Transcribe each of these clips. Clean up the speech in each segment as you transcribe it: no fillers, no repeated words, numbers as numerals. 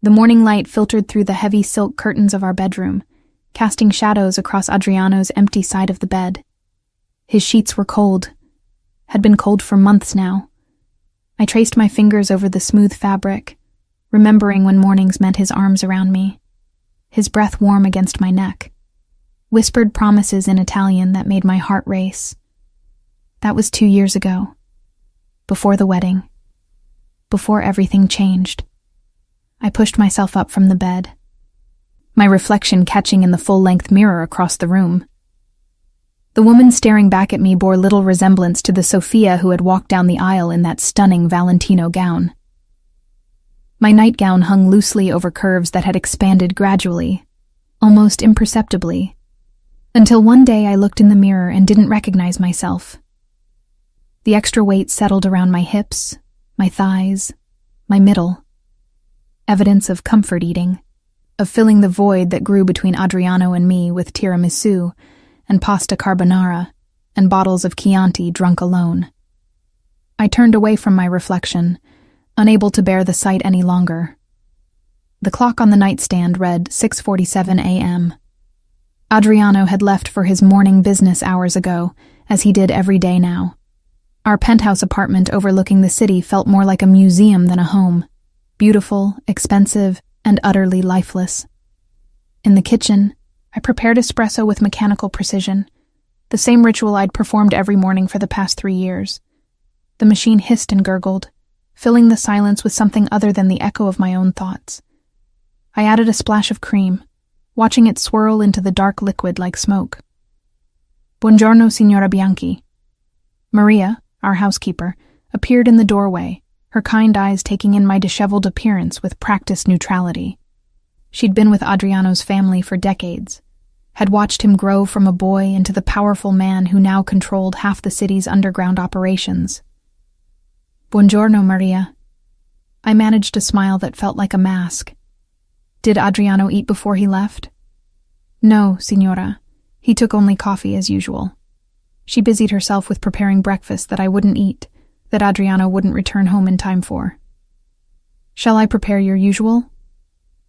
The morning light filtered through the heavy silk curtains of our bedroom, casting shadows across Adriano's empty side of the bed. His sheets were cold, had been cold for months now. I traced my fingers over the smooth fabric, remembering when mornings meant his arms around me, his breath warm against my neck, whispered promises in Italian that made my heart race. That was 2 years ago, before the wedding, before everything changed. I pushed myself up from the bed, my reflection catching in the full-length mirror across the room. The woman staring back at me bore little resemblance to the Sophia who had walked down the aisle in that stunning Valentino gown. My nightgown hung loosely over curves that had expanded gradually, almost imperceptibly, until one day I looked in the mirror and didn't recognize myself. The extra weight settled around my hips, my thighs, my middle. Evidence of comfort eating, of filling the void that grew between Adriano and me with tiramisu and pasta carbonara and bottles of Chianti drunk alone. I turned away from my reflection, unable to bear the sight any longer. The clock on the nightstand read 6:47 a.m. Adriano had left for his morning business hours ago, as he did every day now. Our penthouse apartment overlooking the city felt more like a museum than a home. Beautiful, expensive, and utterly lifeless. In the kitchen, I prepared espresso with mechanical precision, the same ritual I'd performed every morning for the past 3 years. The machine hissed and gurgled, filling the silence with something other than the echo of my own thoughts. I added a splash of cream, watching it swirl into the dark liquid like smoke. Buongiorno, Signora Bianchi. Maria, our housekeeper, appeared in the doorway, her kind eyes taking in my disheveled appearance with practiced neutrality. She'd been with Adriano's family for decades, had watched him grow from a boy into the powerful man who now controlled half the city's underground operations. Buongiorno, Maria. I managed a smile that felt like a mask. Did Adriano eat before he left? No, Signora. He took only coffee as usual. She busied herself with preparing breakfast that I wouldn't eat, that Adriano wouldn't return home in time for. Shall I prepare your usual?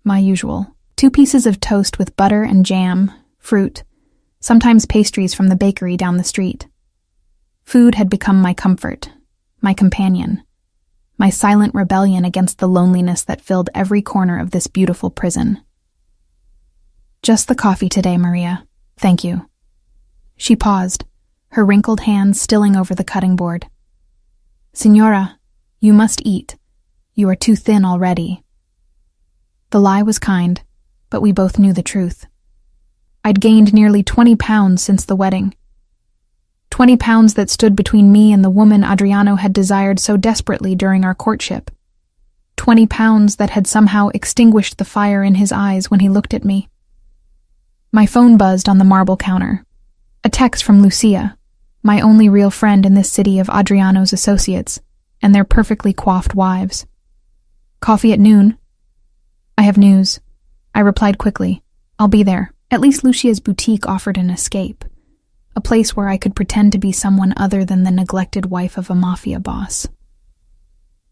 My usual. 2 pieces of toast with butter and jam, fruit, sometimes pastries from the bakery down the street. Food had become my comfort, my companion, my silent rebellion against the loneliness that filled every corner of this beautiful prison. Just the coffee today, Maria. Thank you. She paused, her wrinkled hands stilling over the cutting board. Signora, you must eat. You are too thin already. The lie was kind, but we both knew the truth. I'd gained nearly 20 pounds since the wedding. 20 pounds that stood between me and the woman Adriano had desired so desperately during our courtship. 20 pounds that had somehow extinguished the fire in his eyes when he looked at me. My phone buzzed on the marble counter. A text from Lucia, my only real friend in this city of Adriano's associates, and their perfectly coiffed wives. Coffee at noon? I have news. I replied quickly. I'll be there. At least Lucia's boutique offered an escape. A place where I could pretend to be someone other than the neglected wife of a mafia boss.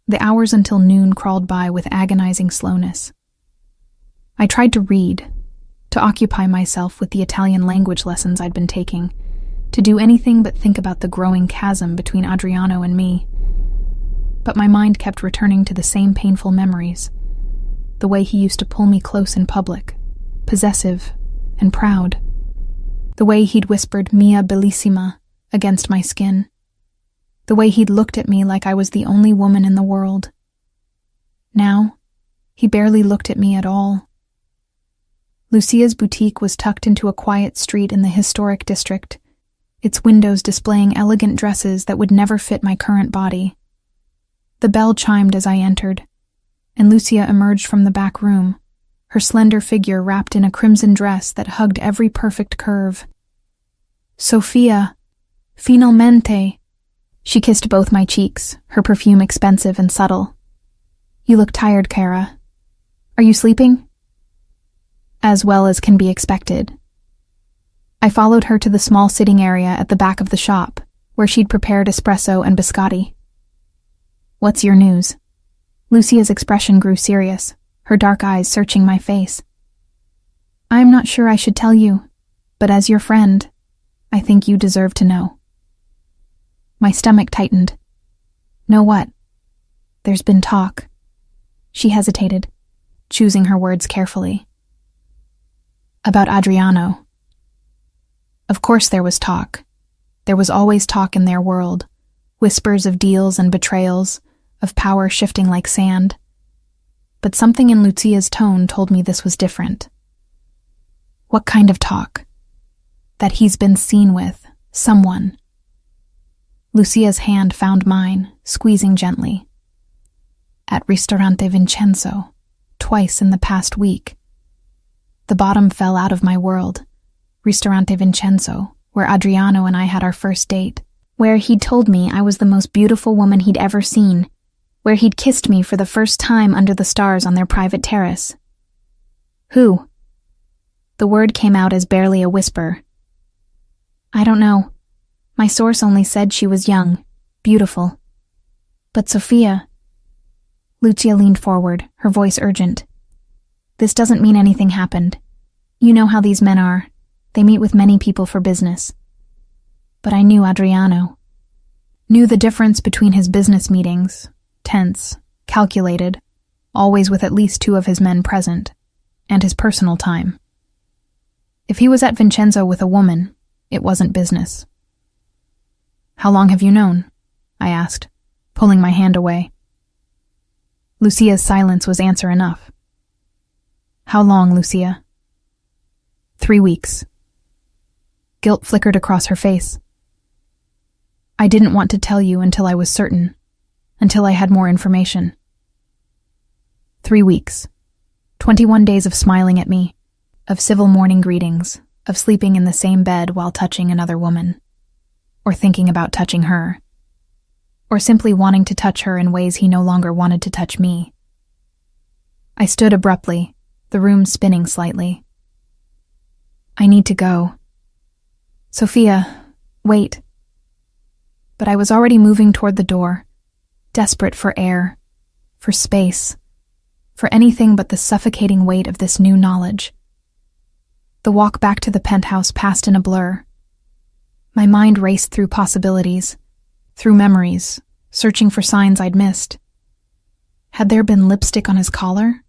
The hours until noon crawled by with agonizing slowness. I tried to read, to occupy myself with the Italian language lessons I'd been taking, to do anything but think about the growing chasm between Adriano and me. But my mind kept returning to the same painful memories. The way he used to pull me close in public, possessive and proud. The way he'd whispered "Mia bellissima" against my skin. The way he'd looked at me like I was the only woman in the world. Now, he barely looked at me at all. Lucia's boutique was tucked into a quiet street in the historic district, its windows displaying elegant dresses that would never fit my current body. The bell chimed as I entered, and Lucia emerged from the back room, her slender figure wrapped in a crimson dress that hugged every perfect curve. Sofia, finalmente. She kissed both my cheeks, her perfume expensive and subtle. You look tired, Cara. Are you sleeping? As well as can be expected. I followed her to the small sitting area at the back of the shop, where she'd prepared espresso and biscotti. What's your news? Lucia's expression grew serious, her dark eyes searching my face. "I am not sure I should tell you, but as your friend, I think you deserve to know." My stomach tightened. "Know what?" "There's been talk." She hesitated, choosing her words carefully. "About Adriano." Of course there was talk. There was always talk in their world. Whispers of deals and betrayals, of power shifting like sand. But something in Lucia's tone told me this was different. "What kind of talk?" "That he's been seen with someone." Lucia's hand found mine, squeezing gently. "At Ristorante Vincenzo, twice in the past week." The bottom fell out of my world. Ristorante Vincenzo, where Adriano and I had our first date, where he'd told me I was the most beautiful woman he'd ever seen, where he'd kissed me for the first time under the stars on their private terrace. "Who?" The word came out as barely a whisper. "I don't know. My source only said she was young, beautiful. But Sophia..." Lucia leaned forward, her voice urgent. "This doesn't mean anything happened. You know how these men are. They meet with many people for business. But I knew Adriano. Knew the difference between his business meetings, tense, calculated, always with at least 2 of his men present, and his personal time. If he was at Vincenzo with a woman, it wasn't business." "How long have you known?" I asked, pulling my hand away. Lucia's silence was answer enough. "How long, Lucia?" 3 weeks. Guilt flickered across her face. "I didn't want to tell you until I was certain, until I had more information." 3 weeks. 21 days of smiling at me, of civil morning greetings, of sleeping in the same bed while touching another woman, or thinking about touching her, or simply wanting to touch her in ways he no longer wanted to touch me. I stood abruptly, the room spinning slightly. "I need to go." "Sophia, wait." But I was already moving toward the door, desperate for air, for space, for anything but the suffocating weight of this new knowledge. The walk back to the penthouse passed in a blur. My mind raced through possibilities, through memories, searching for signs I'd missed. Had there been lipstick on his collar?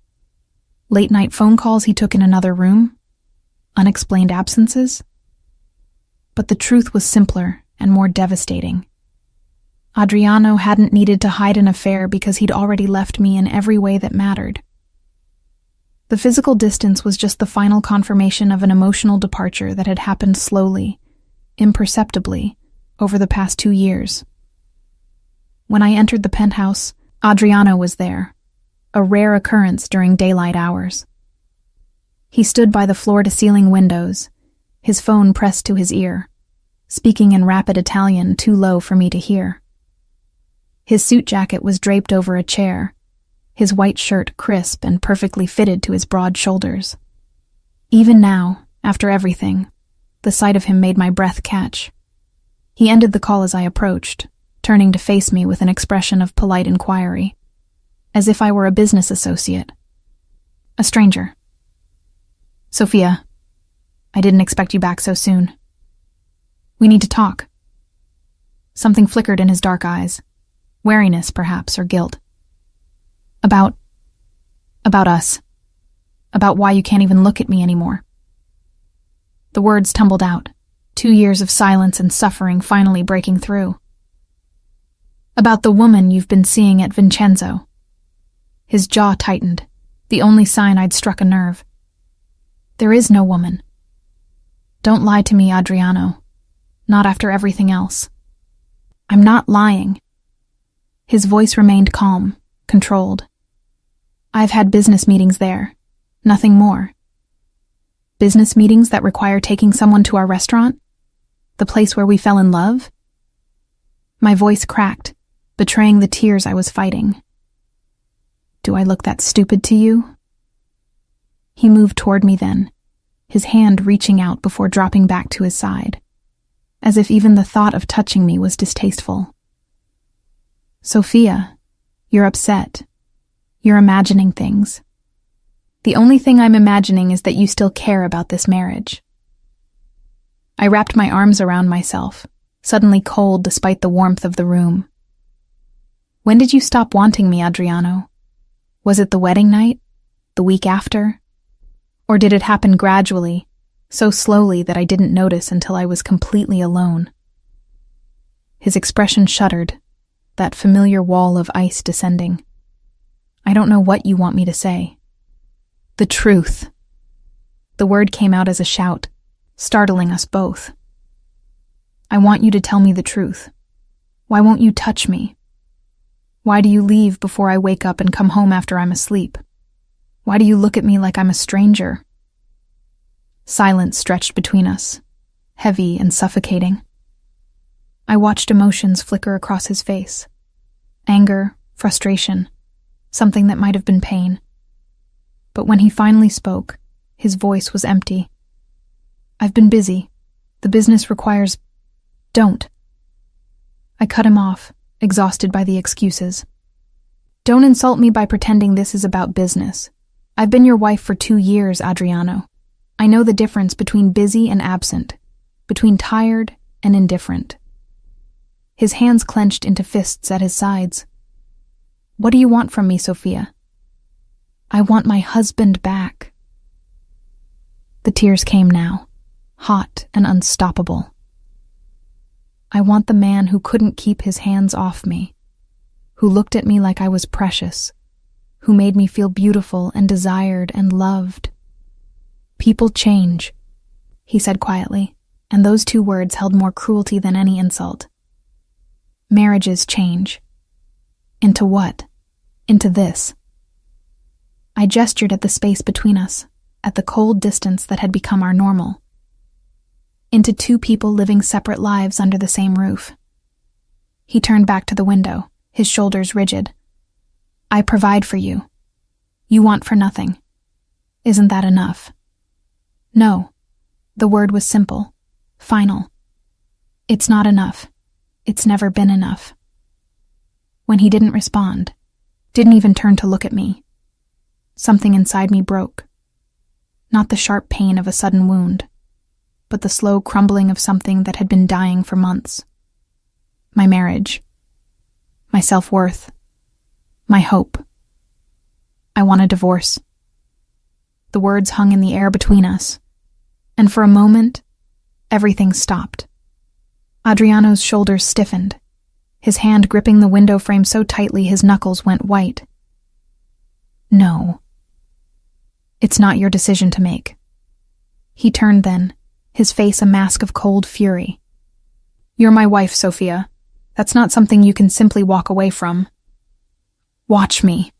Late-night phone calls he took in another room? Unexplained absences? But the truth was simpler and more devastating. Adriano hadn't needed to hide an affair because he'd already left me in every way that mattered. The physical distance was just the final confirmation of an emotional departure that had happened slowly, imperceptibly, over the past 2 years. When I entered the penthouse, Adriano was there, a rare occurrence during daylight hours. He stood by the floor-to-ceiling windows, his phone pressed to his ear, speaking in rapid Italian too low for me to hear. His suit jacket was draped over a chair, his white shirt crisp and perfectly fitted to his broad shoulders. Even now, after everything, the sight of him made my breath catch. He ended the call as I approached, turning to face me with an expression of polite inquiry, as if I were a business associate. A stranger. "Sophia, I didn't expect you back so soon. We need to talk." Something flickered in his dark eyes, wariness perhaps, or guilt. About us. About why you can't even look at me anymore." The words tumbled out, 2 years of silence and suffering finally breaking through. "About the woman you've been seeing at Vincenzo." His jaw tightened, the only sign I'd struck a nerve. "There is no woman. Don't lie to me, Adriano. Not after everything else." "I'm not lying." His voice remained calm, controlled. "I've had business meetings there. Nothing more." "Business meetings that require taking someone to our restaurant? The place where we fell in love?" My voice cracked, betraying the tears I was fighting. "Do I look that stupid to you?" He moved toward me then, his hand reaching out before dropping back to his side, as if even the thought of touching me was distasteful. "Sophia, you're upset. You're imagining things. The only thing I'm imagining is that you still care about this marriage." I wrapped my arms around myself, suddenly cold despite the warmth of the room. "When did you stop wanting me, Adriano? Was it the wedding night? The week after? Or did it happen gradually, so slowly that I didn't notice until I was completely alone?" His expression shuddered, that familiar wall of ice descending. "I don't know what you want me to say." "The truth." The word came out as a shout, startling us both. "I want you to tell me the truth. Why won't you touch me? Why do you leave before I wake up and come home after I'm asleep? Why do you look at me like I'm a stranger?" Silence stretched between us, heavy and suffocating. I watched emotions flicker across his face. Anger, frustration, something that might have been pain. But when he finally spoke, his voice was empty. "I've been busy. The business requires—" "Don't." I cut him off, exhausted by the excuses. "Don't insult me by pretending this is about business. I've been your wife for 2 years, Adriano. I know the difference between busy and absent, between tired and indifferent." His hands clenched into fists at his sides. "What do you want from me, Sophia?" "I want my husband back." The tears came now, hot and unstoppable. "I want the man who couldn't keep his hands off me, who looked at me like I was precious, who made me feel beautiful and desired and loved." "People change," he said quietly, and those 2 words held more cruelty than any insult. "Marriages change." "Into what?" "Into this." I gestured at the space between us, at the cold distance that had become our normal. "Into 2 people living separate lives under the same roof." He turned back to the window, his shoulders rigid. "I provide for you. You want for nothing. Isn't that enough?" "No." The word was simple, final. "It's not enough. It's never been enough." When he didn't respond, didn't even turn to look at me, something inside me broke. Not the sharp pain of a sudden wound, but the slow crumbling of something that had been dying for months. My marriage. My self-worth. My hope. "I want a divorce." The words hung in the air between us, and for a moment, everything stopped. Adriano's shoulders stiffened, his hand gripping the window frame so tightly his knuckles went white. "No." "It's not your decision to make." He turned then, his face a mask of cold fury. "You're my wife, Sophia. That's not something you can simply walk away from." "Watch me."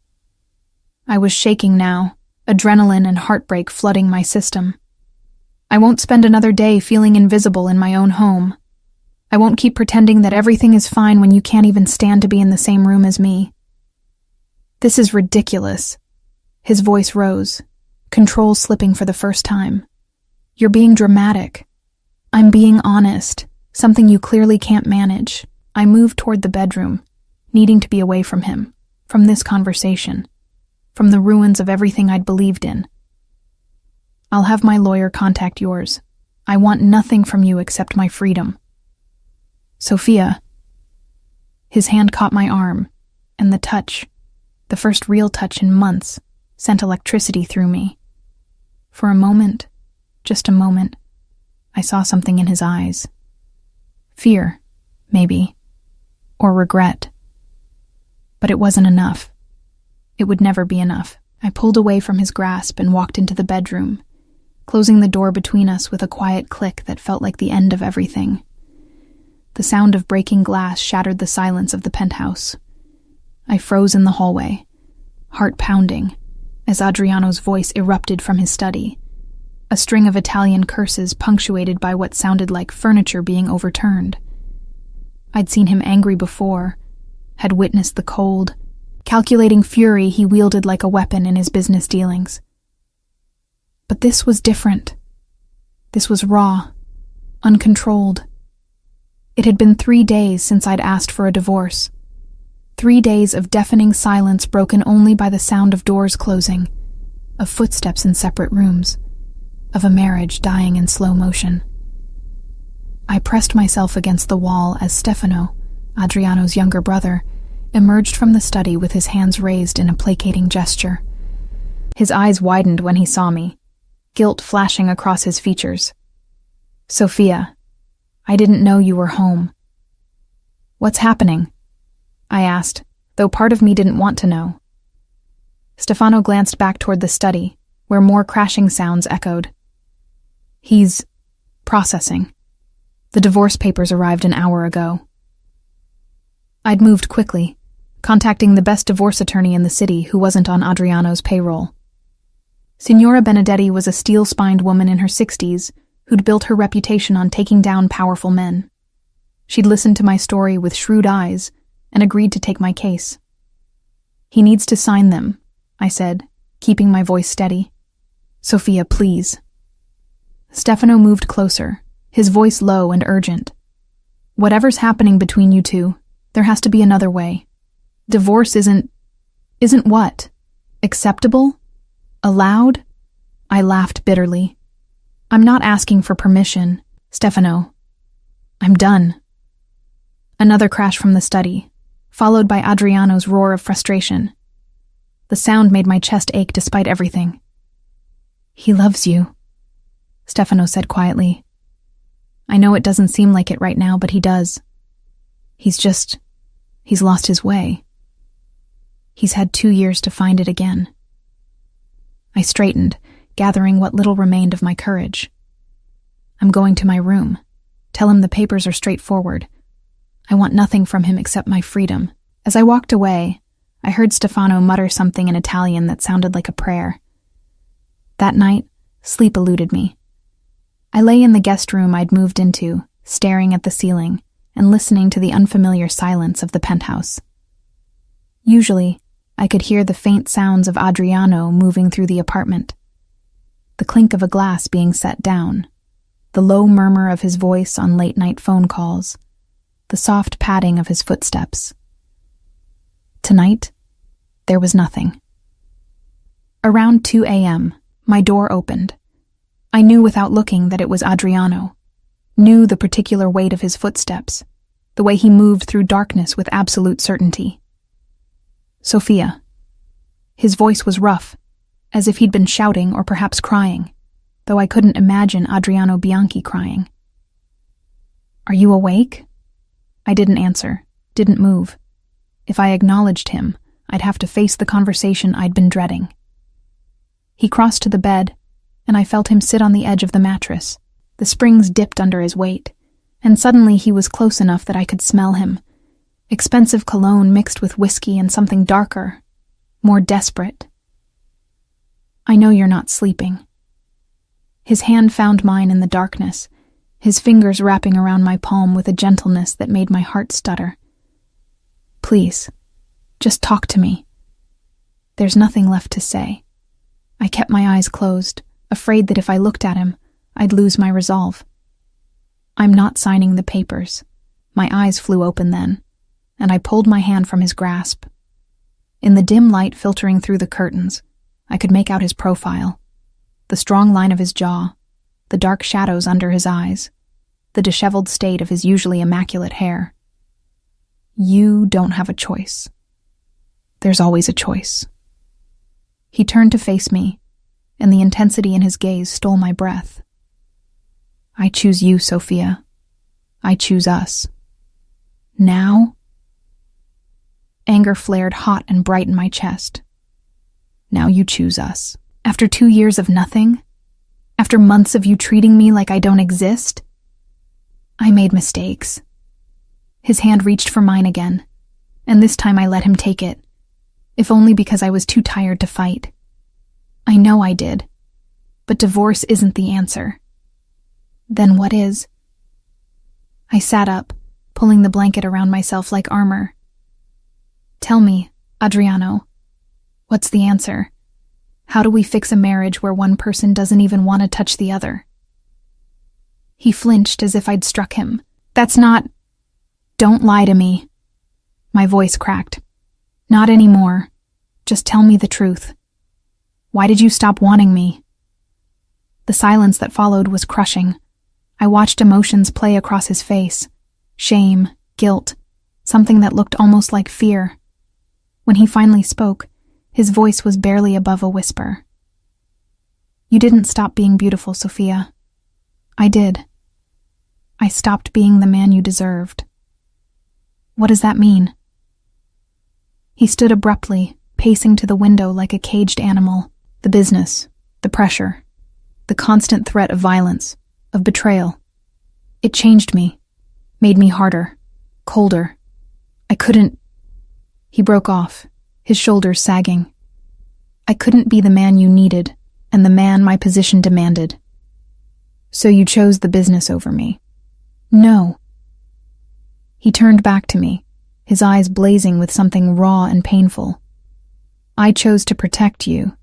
I was shaking now, adrenaline and heartbreak flooding my system. "I won't spend another day feeling invisible in my own home. I won't keep pretending that everything is fine when you can't even stand to be in the same room as me." "This is ridiculous." His voice rose, control slipping for the first time. "You're being dramatic." "I'm being honest, something you clearly can't manage." I moved toward the bedroom, needing to be away from him, from this conversation, from the ruins of everything I'd believed in. "I'll have my lawyer contact yours. I want nothing from you except my freedom." "Sophia." His hand caught my arm, and the touch, the first real touch in months, sent electricity through me. For a moment, just a moment, I saw something in his eyes. Fear, maybe, or regret. But it wasn't enough. It would never be enough. I pulled away from his grasp and walked into the bedroom, closing the door between us with a quiet click that felt like the end of everything. The sound of breaking glass shattered the silence of the penthouse. I froze in the hallway, heart pounding, as Adriano's voice erupted from his study, a string of Italian curses punctuated by what sounded like furniture being overturned. I'd seen him angry before, had witnessed the cold, calculating fury he wielded like a weapon in his business dealings. But this was different. This was raw, uncontrolled. It had been 3 days since I'd asked for a divorce. 3 days of deafening silence broken only by the sound of doors closing, of footsteps in separate rooms, of a marriage dying in slow motion. I pressed myself against the wall as Stefano, Adriano's younger brother, emerged from the study with his hands raised in a placating gesture. His eyes widened when he saw me, guilt flashing across his features. "Sophia, I didn't know you were home." "What's happening?" I asked, though part of me didn't want to know. Stefano glanced back toward the study, where more crashing sounds echoed. "He's processing. The divorce papers arrived an hour ago." I'd moved quickly, contacting the best divorce attorney in the city who wasn't on Adriano's payroll. Signora Benedetti was a steel-spined woman in her 60s who'd built her reputation on taking down powerful men. She'd listened to my story with shrewd eyes and agreed to take my case. "He needs to sign them," I said, keeping my voice steady. "Sophia, please." Stefano moved closer, his voice low and urgent. "Whatever's happening between you two, there has to be another way. Divorce isn't what? Acceptable? Allowed?" I laughed bitterly. "I'm not asking for permission, Stefano. I'm done." Another crash from the study, followed by Adriano's roar of frustration. The sound made my chest ache despite everything. "He loves you," Stefano said quietly. "I know it doesn't seem like it right now, but he does. He's lost his way. He's had 2 years to find it again." I straightened, gathering what little remained of my courage. "I'm going to my room. Tell him the papers are straightforward. I want nothing from him except my freedom." As I walked away, I heard Stefano mutter something in Italian that sounded like a prayer. That night, sleep eluded me. I lay in the guest room I'd moved into, staring at the ceiling and listening to the unfamiliar silence of the penthouse. Usually, I could hear the faint sounds of Adriano moving through the apartment. The clink of a glass being set down, the low murmur of his voice on late-night phone calls, the soft padding of his footsteps. Tonight, there was nothing. Around 2 a.m., my door opened. I knew without looking that it was Adriano, knew the particular weight of his footsteps, the way he moved through darkness with absolute certainty. "Sophia." His voice was rough, as if he'd been shouting or perhaps crying, though I couldn't imagine Adriano Bianchi crying. "Are you awake?" I didn't answer, didn't move. If I acknowledged him, I'd have to face the conversation I'd been dreading. He crossed to the bed, and I felt him sit on the edge of the mattress. The springs dipped under his weight, and suddenly he was close enough that I could smell him. Expensive cologne mixed with whiskey and something darker, more desperate. "I know you're not sleeping." His hand found mine in the darkness, his fingers wrapping around my palm with a gentleness that made my heart stutter. "Please, just talk to me." There's nothing left to say. I kept my eyes closed, afraid that if I looked at him, I'd lose my resolve. "I'm not signing the papers." My eyes flew open then, and I pulled my hand from his grasp. In the dim light filtering through the curtains, I could make out his profile, the strong line of his jaw, the dark shadows under his eyes, the disheveled state of his usually immaculate hair. "You don't have a choice. There's always a choice." He turned to face me, and the intensity in his gaze stole my breath. "I choose you, Sophia. I choose us. Now?" Anger flared hot and bright in my chest. "Now you choose us. After 2 years of nothing? After months of you treating me like I don't exist? I made mistakes." His hand reached for mine again, and this time I let him take it, if only because I was too tired to fight. I know I did, but divorce isn't the answer. Then what is? I sat up, pulling the blanket around myself like armor. "Tell me, Adriano, what's the answer? How do we fix a marriage where one person doesn't even want to touch the other?" He flinched as if I'd struck him. "That's not—" "Don't lie to me." My voice cracked. "Not anymore. Just tell me the truth." Why did you stop wanting me?" The silence that followed was crushing. I watched emotions play across his face. Shame, guilt, something that looked almost like fear. When he finally spoke, his voice was barely above a whisper. "You didn't stop being beautiful, Sophia. I did. I stopped being the man you deserved." "What does that mean?" He stood abruptly, pacing to the window like a caged animal. The business, the pressure, the constant threat of violence, of betrayal. It changed me, made me harder, colder. I couldn't... He broke off, his shoulders sagging. "I couldn't be the man you needed, and the man my position demanded. So you chose the business over me." "No." He turned back to me, his eyes blazing with something raw and painful. "I chose to protect you,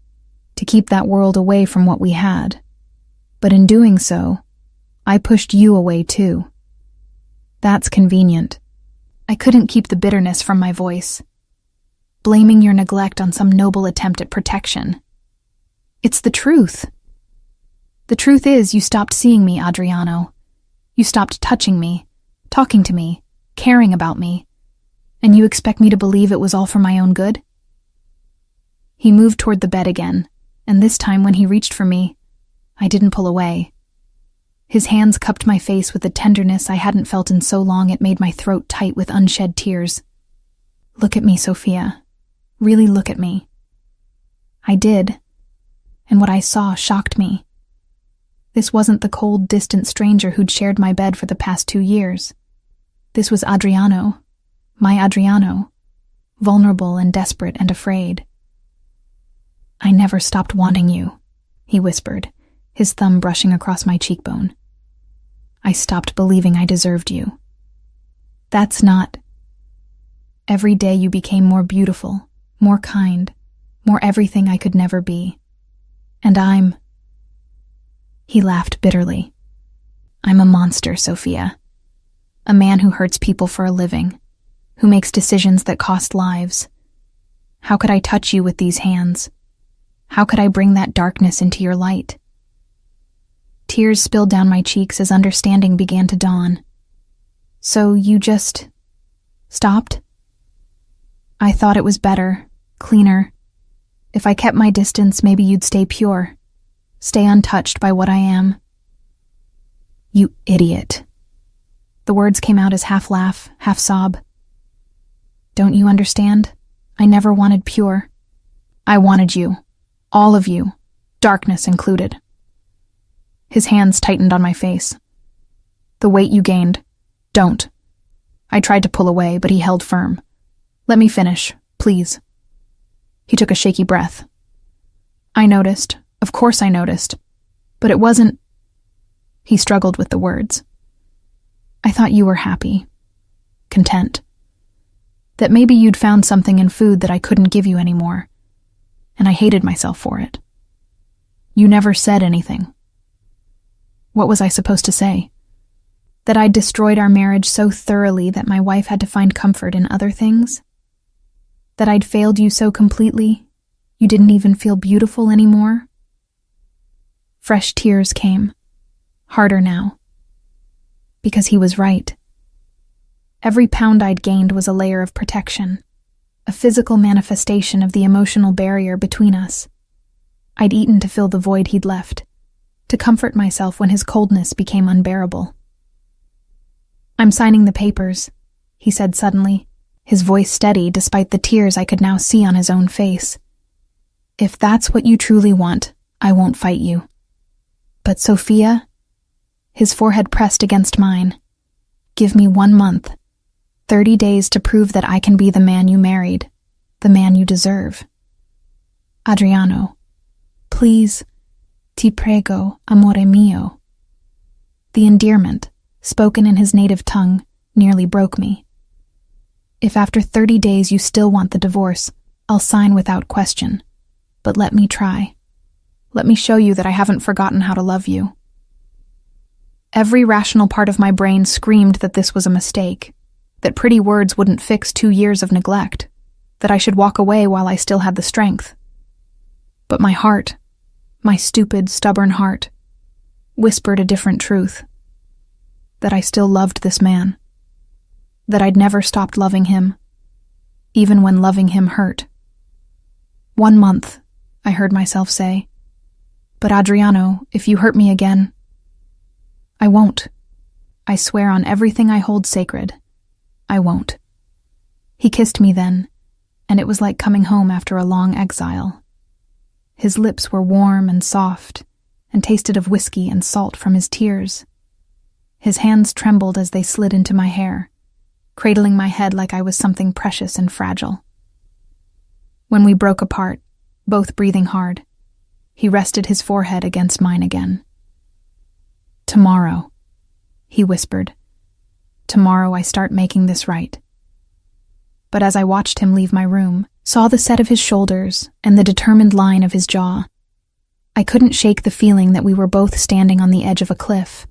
to keep that world away from what we had. But in doing so, I pushed you away too. That's convenient." I couldn't keep the bitterness from my voice. "Blaming your neglect on some noble attempt at protection. It's the truth. The truth is you stopped seeing me, Adriano. You stopped touching me, talking to me, caring about me. And you expect me to believe it was all for my own good?" He moved toward the bed again, and this time when he reached for me, I didn't pull away. His hands cupped my face with a tenderness I hadn't felt in so long it made my throat tight with unshed tears. "Look at me, Sophia. Really look at me." I did, and what I saw shocked me. This wasn't the cold, distant stranger who'd shared my bed for the past 2 years. This was Adriano, my Adriano, vulnerable and desperate and afraid. "I never stopped wanting you," he whispered, his thumb brushing across my cheekbone. "I stopped believing I deserved you. That's not... Every day you became more beautiful, more kind, more everything I could never be. And I'm..." He laughed bitterly. "I'm a monster, Sophia. A man who hurts people for a living, who makes decisions that cost lives. How could I touch you with these hands? How could I bring that darkness into your light?" Tears spilled down my cheeks as understanding began to dawn. "So you just... stopped?" "I thought it was better, cleaner. If I kept my distance, maybe you'd stay pure, stay untouched by what I am." "You idiot." The words came out as half laugh, half sob. "Don't you understand? I never wanted pure. I wanted you. All of you. Darkness included." His hands tightened on my face. "The weight you gained. Don't." I tried to pull away, but he held firm. "Let me finish, please." He took a shaky breath. "I noticed. Of course I noticed. But it wasn't..." He struggled with the words. "I thought you were happy. Content. That maybe you'd found something in food that I couldn't give you anymore. And I hated myself for it. You never said anything. What was I supposed to say? That I'd destroyed our marriage so thoroughly that my wife had to find comfort in other things? That I'd failed you so completely, you didn't even feel beautiful anymore?" Fresh tears came, harder now. Because he was right. Every pound I'd gained was a layer of protection, a physical manifestation of the emotional barrier between us. I'd eaten to fill the void he'd left, to comfort myself when his coldness became unbearable. "I'm signing the papers," he said suddenly, his voice steady despite the tears I could now see on his own face. "If that's what you truly want, I won't fight you. But Sophia," his forehead pressed against mine, "give me 1 month, 30 days to prove that I can be the man you married, the man you deserve. Adriano, please, ti prego, amore mio." The endearment, spoken in his native tongue, nearly broke me. "If after 30 days you still want the divorce, I'll sign without question. But let me try. Let me show you that I haven't forgotten how to love you." Every rational part of my brain screamed that this was a mistake, that pretty words wouldn't fix 2 years of neglect, that I should walk away while I still had the strength. But my heart, my stupid, stubborn heart, whispered a different truth. That I still loved this man. That I'd never stopped loving him, even when loving him hurt. 1 month, I heard myself say. But Adriano, if you hurt me again, I won't. I swear on everything I hold sacred, I won't. He kissed me then, and it was like coming home after a long exile. His lips were warm and soft, and tasted of whiskey and salt from his tears. His hands trembled as they slid into my hair, cradling my head like I was something precious and fragile. When we broke apart, both breathing hard, he rested his forehead against mine again. Tomorrow, he whispered. Tomorrow I start making this right. But as I watched him leave my room, saw the set of his shoulders and the determined line of his jaw, I couldn't shake the feeling that we were both standing on the edge of a cliff.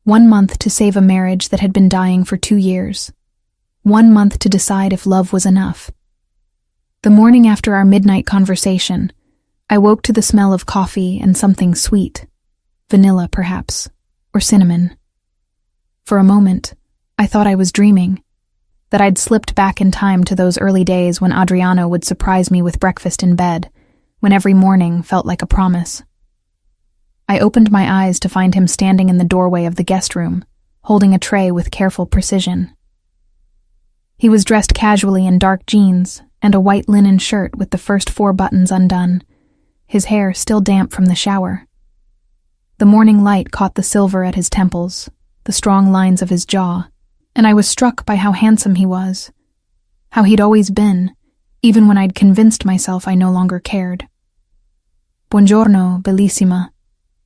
1 month to save a marriage that had been dying for 2 years. 1 month to decide if love was enough. The morning after our midnight conversation, I woke to the smell of coffee and something sweet. Vanilla, perhaps, or cinnamon. For a moment, I thought I was dreaming, that I'd slipped back in time to those early days when Adriano would surprise me with breakfast in bed, when every morning felt like a promise. I opened my eyes to find him standing in the doorway of the guest room, holding a tray with careful precision. He was dressed casually in dark jeans and a white linen shirt with the first 4 buttons undone, his hair still damp from the shower. The morning light caught the silver at his temples, the strong lines of his jaw, and I was struck by how handsome he was, how he'd always been, even when I'd convinced myself I no longer cared. "Buongiorno, bellissima,"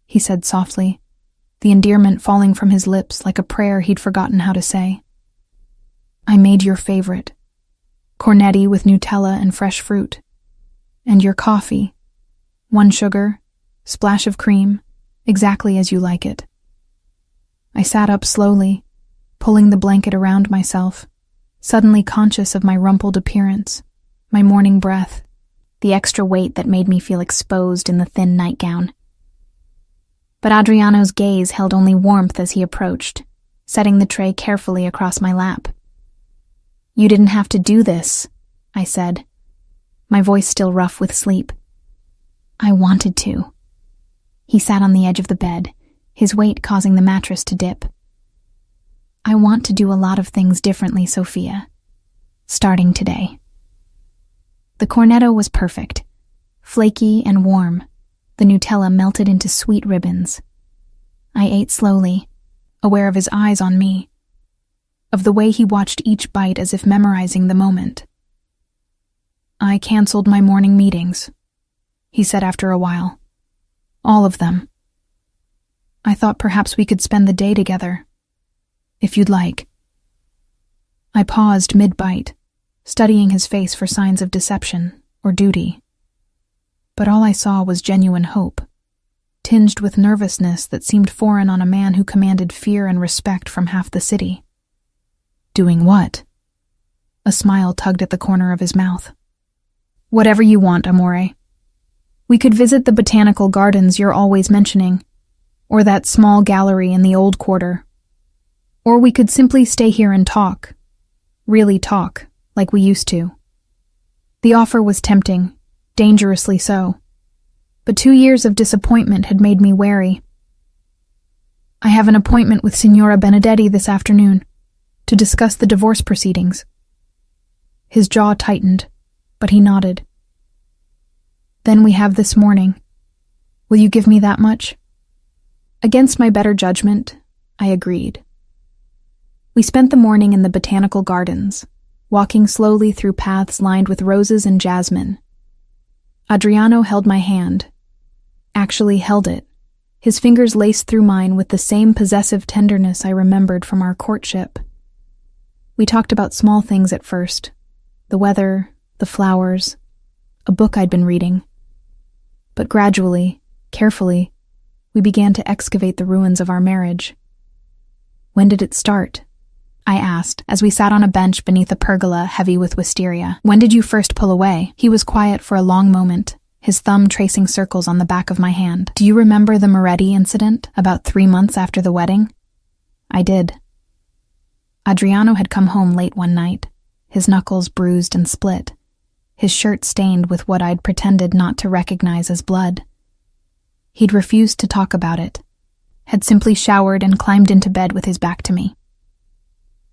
he said softly, the endearment falling from his lips like a prayer he'd forgotten how to say. "I made your favorite, cornetti with Nutella and fresh fruit. And your coffee, 1 sugar, splash of cream, exactly as you like it." I sat up slowly, pulling the blanket around myself, suddenly conscious of my rumpled appearance, my morning breath, the extra weight that made me feel exposed in the thin nightgown. But Adriano's gaze held only warmth as he approached, setting the tray carefully across my lap. "You didn't have to do this," I said, my voice still rough with sleep. "I wanted to." He sat on the edge of the bed, his weight causing the mattress to dip. "I want to do a lot of things differently, Sophia. Starting today." The cornetto was perfect, flaky and warm, the Nutella melted into sweet ribbons. I ate slowly, aware of his eyes on me, of the way he watched each bite as if memorizing the moment. "I canceled my morning meetings," he said after a while. "All of them. I thought perhaps we could spend the day together, if you'd like." I paused mid-bite, studying his face for signs of deception or duty. But all I saw was genuine hope, tinged with nervousness that seemed foreign on a man who commanded fear and respect from half the city. "Doing what?" A smile tugged at the corner of his mouth. "Whatever you want, amore. We could visit the botanical gardens you're always mentioning, or that small gallery in the old quarter. Or we could simply stay here and talk, really talk, like we used to." The offer was tempting, dangerously so, but 2 years of disappointment had made me wary. "I have an appointment with Signora Benedetti this afternoon to discuss the divorce proceedings." His jaw tightened, but he nodded. "Then we have this morning. Will you give me that much?" Against my better judgment, I agreed. We spent the morning in the botanical gardens, walking slowly through paths lined with roses and jasmine. Adriano held my hand, actually held it, his fingers laced through mine with the same possessive tenderness I remembered from our courtship. We talked about small things at first, the weather, the flowers, a book I'd been reading. But gradually, carefully, we began to excavate the ruins of our marriage. "When did it start?" I asked, as we sat on a bench beneath a pergola heavy with wisteria. "When did you first pull away?" He was quiet for a long moment, his thumb tracing circles on the back of my hand. "Do you remember the Moretti incident about 3 months after the wedding?" I did. Adriano had come home late one night, his knuckles bruised and split, his shirt stained with what I'd pretended not to recognize as blood. He'd refused to talk about it, had simply showered and climbed into bed with his back to me.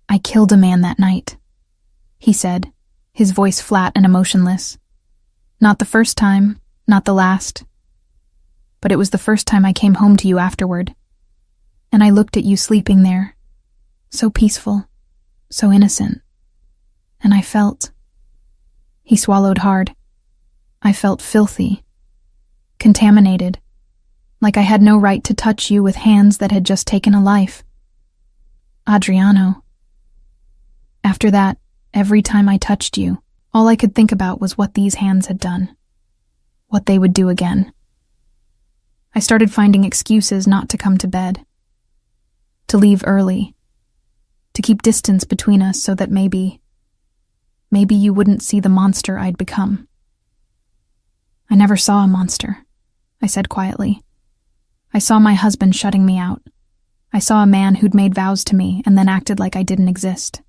"I killed a man that night," he said, his voice flat and emotionless. "Not the first time, not the last. But it was the first time I came home to you afterward. And I looked at you sleeping there, so peaceful, so innocent. And I felt..." He swallowed hard. "I felt filthy, contaminated, like I had no right to touch you with hands that had just taken a life. Adriano. After that, every time I touched you, all I could think about was what these hands had done, what they would do again. I started finding excuses not to come to bed, to leave early, to keep distance between us so that maybe you wouldn't see the monster I'd become." "I never saw a monster," I said quietly. "I saw my husband shutting me out. I saw a man who'd made vows to me and then acted like I didn't exist."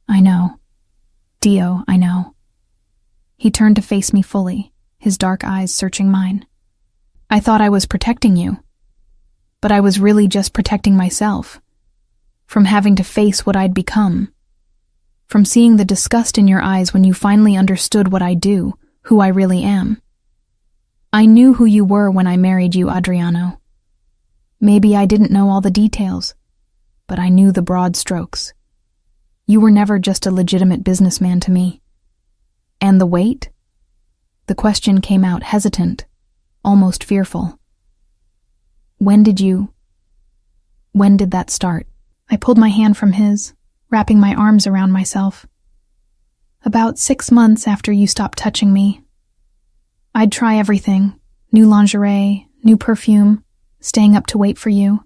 "I know. Dio, I know." He turned to face me fully, his dark eyes searching mine. "I thought I was protecting you, but I was really just protecting myself, from having to face what I'd become, from seeing the disgust in your eyes when you finally understood what I do, who I really am. I knew who you were when I married you, Adriano. Maybe I didn't know all the details, but I knew the broad strokes. You were never just a legitimate businessman to me. And the weight?" The question came out hesitant, almost fearful. When did that start?" I pulled my hand from his, wrapping my arms around myself. "About 6 months after you stopped touching me. I'd try everything, new lingerie, new perfume, staying up to wait for you.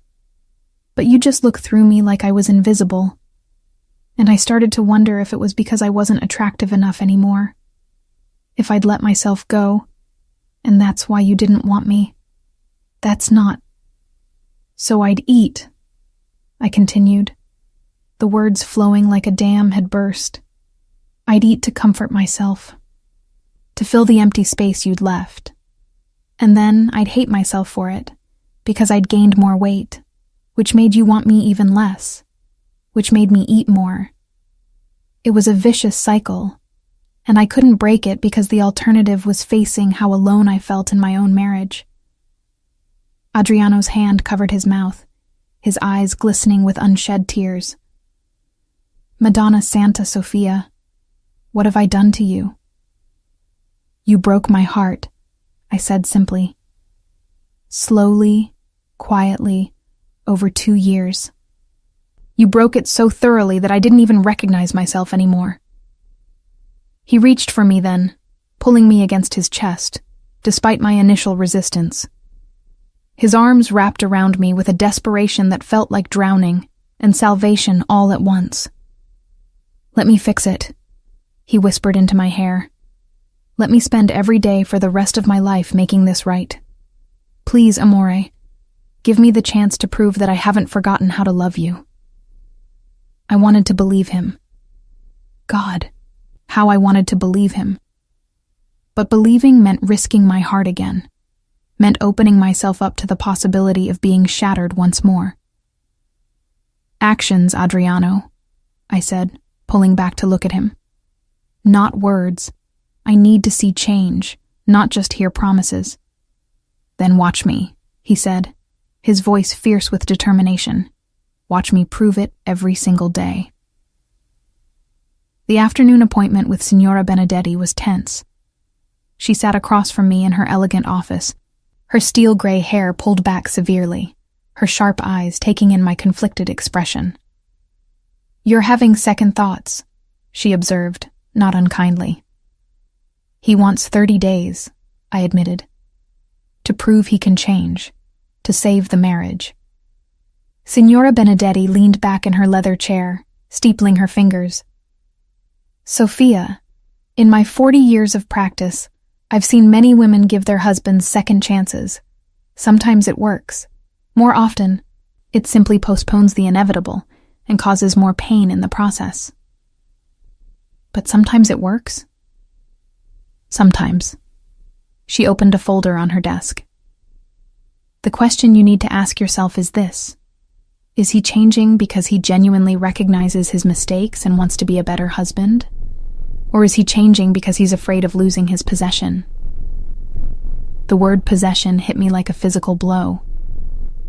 But you just looked through me like I was invisible. And I started to wonder if it was because I wasn't attractive enough anymore. If I'd let myself go, and that's why you didn't want me. That's not. So I'd eat," I continued, the words flowing like a dam had burst. "I'd eat to comfort myself, to fill the empty space you'd left. And then I'd hate myself for it, because I'd gained more weight, which made you want me even less, which made me eat more. It was a vicious cycle, and I couldn't break it because the alternative was facing how alone I felt in my own marriage." Adriano's hand covered his mouth, his eyes glistening with unshed tears. "Madonna Santa Sofia, what have I done to you?" "You broke my heart," I said simply. "Slowly, quietly, over 2 years. You broke it so thoroughly that I didn't even recognize myself anymore." He reached for me then, pulling me against his chest, despite my initial resistance. His arms wrapped around me with a desperation that felt like drowning and salvation all at once. "Let me fix it," he whispered into my hair. "Let me spend every day for the rest of my life making this right. Please, amore, give me the chance to prove that I haven't forgotten how to love you." I wanted to believe him. God, how I wanted to believe him. But believing meant risking my heart again, meant opening myself up to the possibility of being shattered once more. "Actions, Adriano," I said, pulling back to look at him. "Not words. I need to see change, not just hear promises." "Then watch me," he said, his voice fierce with determination. "Watch me prove it every single day." The afternoon appointment with Signora Benedetti was tense. She sat across from me in her elegant office, her steel gray hair pulled back severely, her sharp eyes taking in my conflicted expression. "You're having second thoughts," she observed, not unkindly. "He wants 30 days," I admitted, "to prove he can change, to save the marriage." Signora Benedetti leaned back in her leather chair, steepling her fingers. "Sophia, in my 40 years of practice, I've seen many women give their husbands second chances. Sometimes it works. More often, it simply postpones the inevitable and causes more pain in the process. But sometimes it works. Sometimes. She opened a folder on her desk. The question you need to ask yourself is this: is he changing because he genuinely recognizes his mistakes and wants to be a better husband? Or is he changing because he's afraid of losing his possession? The word possession hit me like a physical blow.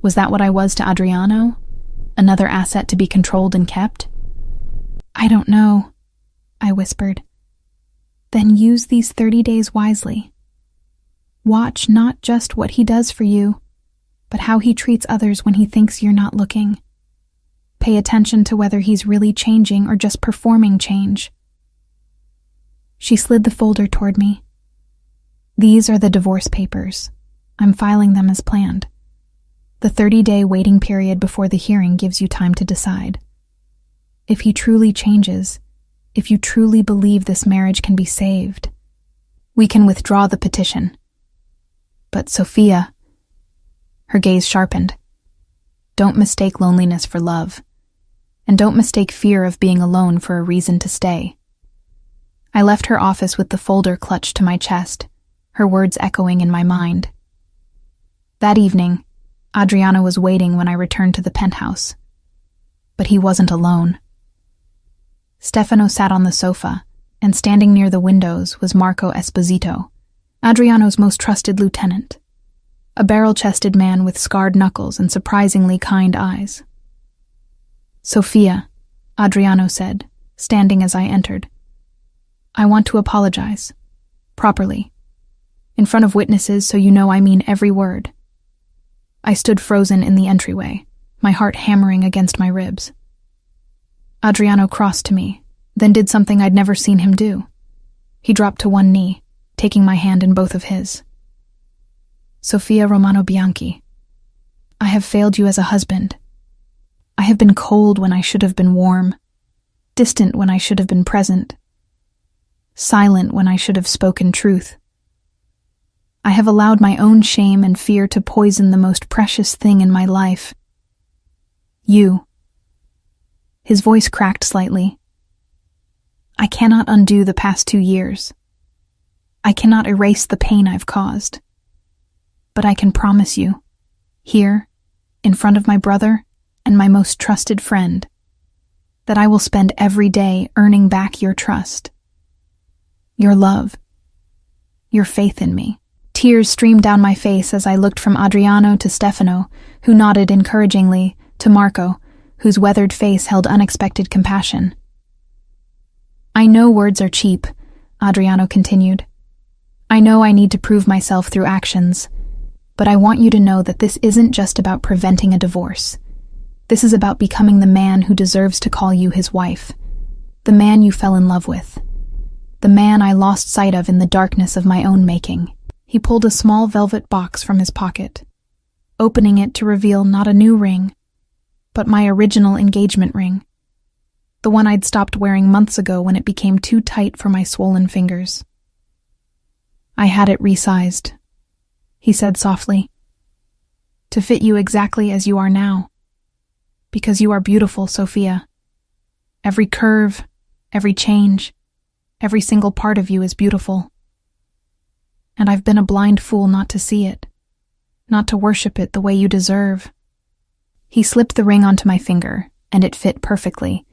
Was that what I was to Adriano? Another asset to be controlled and kept? I don't know, I whispered. Then use these 30 days wisely. Watch not just what he does for you, but how he treats others when he thinks you're not looking. Pay attention to whether he's really changing or just performing change. She slid the folder toward me. These are the divorce papers. I'm filing them as planned. The 30-day waiting period before the hearing gives you time to decide. If he truly changes, if you truly believe this marriage can be saved, we can withdraw the petition. But Sophia, her gaze sharpened. Don't mistake loneliness for love, and don't mistake fear of being alone for a reason to stay. I left her office with the folder clutched to my chest, her words echoing in my mind. That evening, Adriano was waiting when I returned to the penthouse. But he wasn't alone. Stefano sat on the sofa, and standing near the windows was Marco Esposito, Adriano's most trusted lieutenant, a barrel-chested man with scarred knuckles and surprisingly kind eyes. Sophia, Adriano said, standing as I entered. I want to apologize. Properly. In front of witnesses, so you know I mean every word. I stood frozen in the entryway, my heart hammering against my ribs. Adriano crossed to me, then did something I'd never seen him do. He dropped to one knee, taking my hand in both of his. Sofia Romano Bianchi, I have failed you as a husband. I have been cold when I should have been warm, distant when I should have been present, silent when I should have spoken truth. I have allowed my own shame and fear to poison the most precious thing in my life. You. His voice cracked slightly. I cannot undo the past 2 years. I cannot erase the pain I've caused. But I can promise you, here, in front of my brother and my most trusted friend, that I will spend every day earning back your trust, your love, your faith in me. Tears streamed down my face as I looked from Adriano to Stefano, who nodded encouragingly, to Marco, whose weathered face held unexpected compassion. I know words are cheap, Adriano continued. I know I need to prove myself through actions, but I want you to know that this isn't just about preventing a divorce. This is about becoming the man who deserves to call you his wife, the man you fell in love with, the man I lost sight of in the darkness of my own making. He pulled a small velvet box from his pocket, opening it to reveal not a new ring, but my original engagement ring, the one I'd stopped wearing months ago when it became too tight for my swollen fingers. I had it resized, he said softly, to fit you exactly as you are now, because you are beautiful, Sophia. Every curve, every change, every single part of you is beautiful. And I've been a blind fool not to see it, not to worship it the way you deserve. He slipped the ring onto my finger, and it fit perfectly,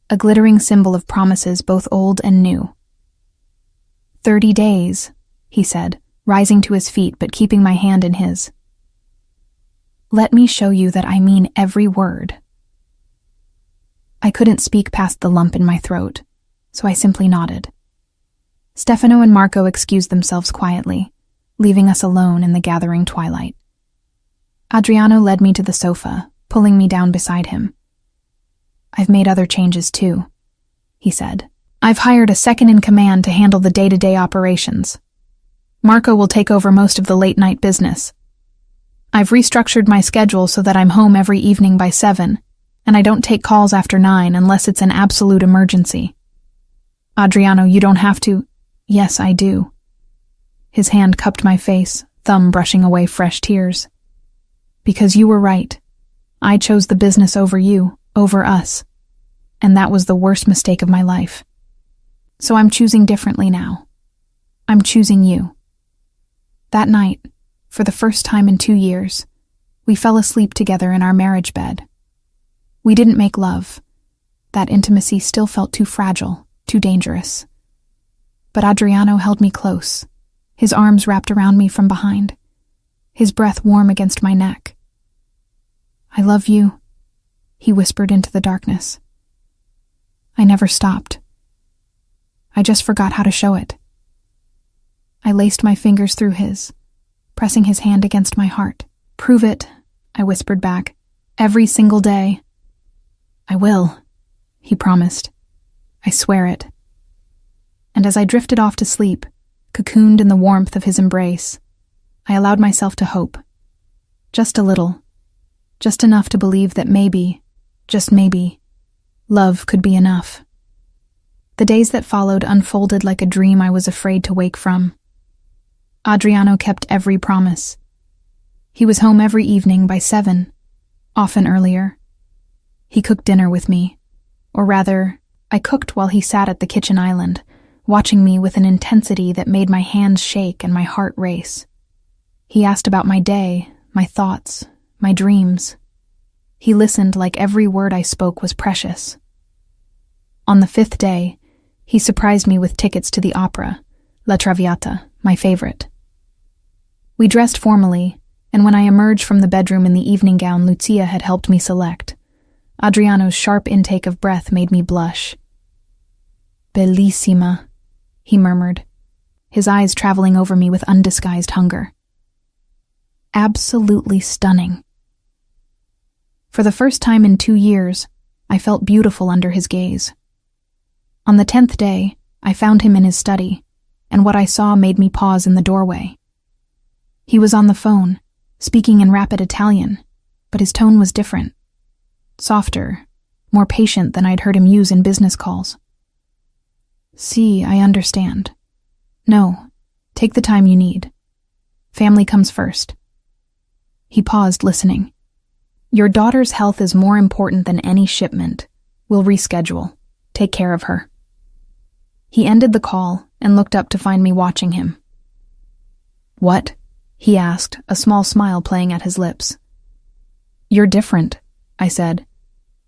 a glittering symbol of promises both old and new. 30 days, he said, rising to his feet but keeping my hand in his. Let me show you that I mean every word. I couldn't speak past the lump in my throat, so I simply nodded. Stefano and Marco excused themselves quietly, leaving us alone in the gathering twilight. Adriano led me to the sofa, pulling me down beside him. I've made other changes too, he said. I've hired a second-in-command to handle the day-to-day operations. Marco will take over most of the late-night business. I've restructured my schedule so that I'm home every evening by 7, and I don't take calls after 9 unless it's an absolute emergency. Adriano, you don't have to. Yes, I do. His hand cupped my face, thumb brushing away fresh tears. Because you were right. I chose the business over you, over us. And that was the worst mistake of my life. So I'm choosing differently now. I'm choosing you. That night, for the first time in 2 years, we fell asleep together in our marriage bed. We didn't make love. That intimacy still felt too fragile, too dangerous. But Adriano held me close, his arms wrapped around me from behind, his breath warm against my neck. I love you, he whispered into the darkness. I never stopped. I just forgot how to show it. I laced my fingers through his, pressing his hand against my heart. Prove it, I whispered back, every single day. I will, he promised. I swear it. And as I drifted off to sleep, cocooned in the warmth of his embrace, I allowed myself to hope. Just a little. Just enough to believe that maybe, just maybe, love could be enough. The days that followed unfolded like a dream I was afraid to wake from. Adriano kept every promise. He was home every evening by 7, often earlier. He cooked dinner with me, or rather, I cooked while he sat at the kitchen island, watching me with an intensity that made my hands shake and my heart race. He asked about my day, my thoughts, my dreams. He listened like every word I spoke was precious. On the 5th day, he surprised me with tickets to the opera, La Traviata, my favorite. We dressed formally, and when I emerged from the bedroom in the evening gown Lucia had helped me select, Adriano's sharp intake of breath made me blush. Bellissima, he murmured, his eyes traveling over me with undisguised hunger. Absolutely stunning. For the first time in 2 years, I felt beautiful under his gaze. On the 10th day, I found him in his study, and what I saw made me pause in the doorway. He was on the phone, speaking in rapid Italian, but his tone was different. Softer, more patient than I'd heard him use in business calls. See, I understand. No, take the time you need. Family comes first. He paused, listening. Your daughter's health is more important than any shipment. We'll reschedule. Take care of her. He ended the call and looked up to find me watching him. What? He asked, a small smile playing at his lips. You're different, I said.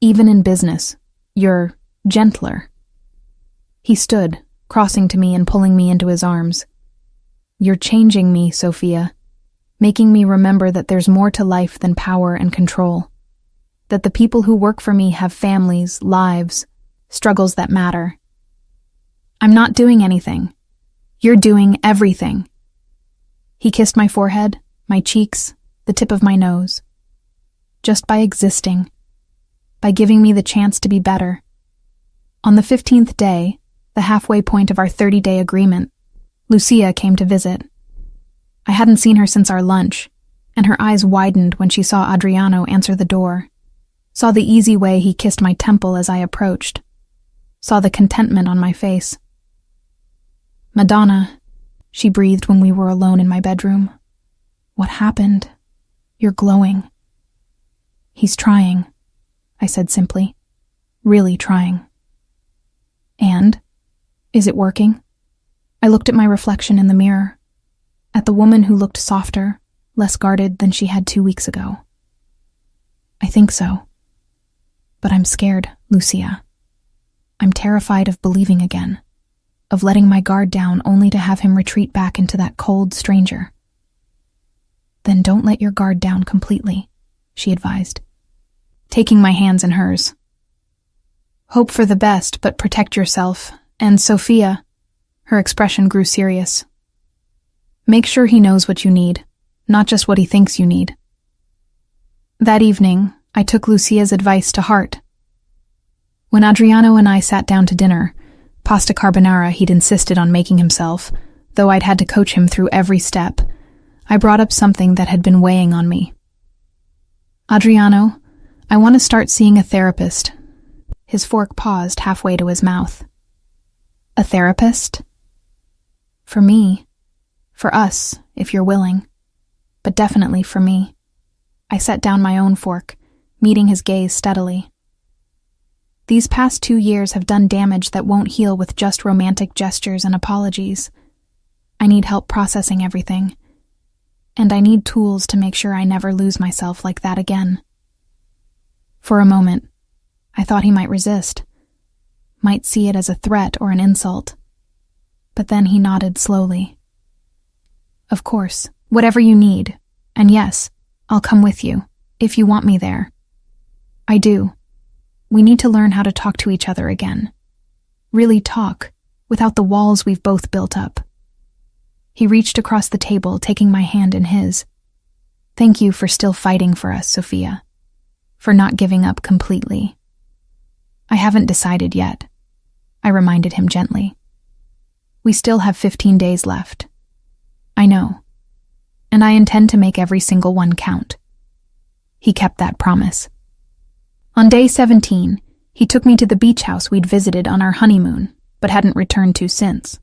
Even in business, you're gentler. He stood, crossing to me and pulling me into his arms. You're changing me, Sophia, making me remember that there's more to life than power and control. That the people who work for me have families, lives, struggles that matter. I'm not doing anything. You're doing everything. He kissed my forehead, my cheeks, the tip of my nose. Just by existing, by giving me the chance to be better. On the 15th day, the halfway point of our 30-day agreement, Lucia came to visit. I hadn't seen her since our lunch, and her eyes widened when she saw Adriano answer the door, saw the easy way he kissed my temple as I approached, saw the contentment on my face. Madonna, she breathed when we were alone in my bedroom. What happened? You're glowing. He's trying, I said simply. Really trying. And? Is it working? I looked at my reflection in the mirror, at the woman who looked softer, less guarded than she had 2 weeks ago. I think so. But I'm scared, Lucia. I'm terrified of believing again, of letting my guard down only to have him retreat back into that cold stranger. Then don't let your guard down completely, she advised, taking my hands in hers. Hope for the best, but protect yourself. And Sophia, her expression grew serious. Make sure he knows what you need, not just what he thinks you need. That evening, I took Lucia's advice to heart. When Adriano and I sat down to dinner, pasta carbonara he'd insisted on making himself, though I'd had to coach him through every step, I brought up something that had been weighing on me. Adriano, I want to start seeing a therapist. His fork paused halfway to his mouth. A therapist? For me, For us, if you're willing. But definitely for me. I set down my own fork, meeting his gaze steadily. These past 2 years have done damage that won't heal with just romantic gestures and apologies. I need help processing everything. And I need tools to make sure I never lose myself like that again. For a moment, I thought he might resist, might see it as a threat or an insult. But then he nodded slowly. Of course, whatever you need. And yes, I'll come with you, if you want me there. I do. We need to learn how to talk to each other again. Really talk, without the walls we've both built up. He reached across the table, taking my hand in his. Thank you for still fighting for us, Sophia. For not giving up completely. I haven't decided yet, I reminded him gently. We still have 15 days left. I know. And I intend to make every single one count. He kept that promise. On day 17, he took me to the beach house we'd visited on our honeymoon, but hadn't returned to since.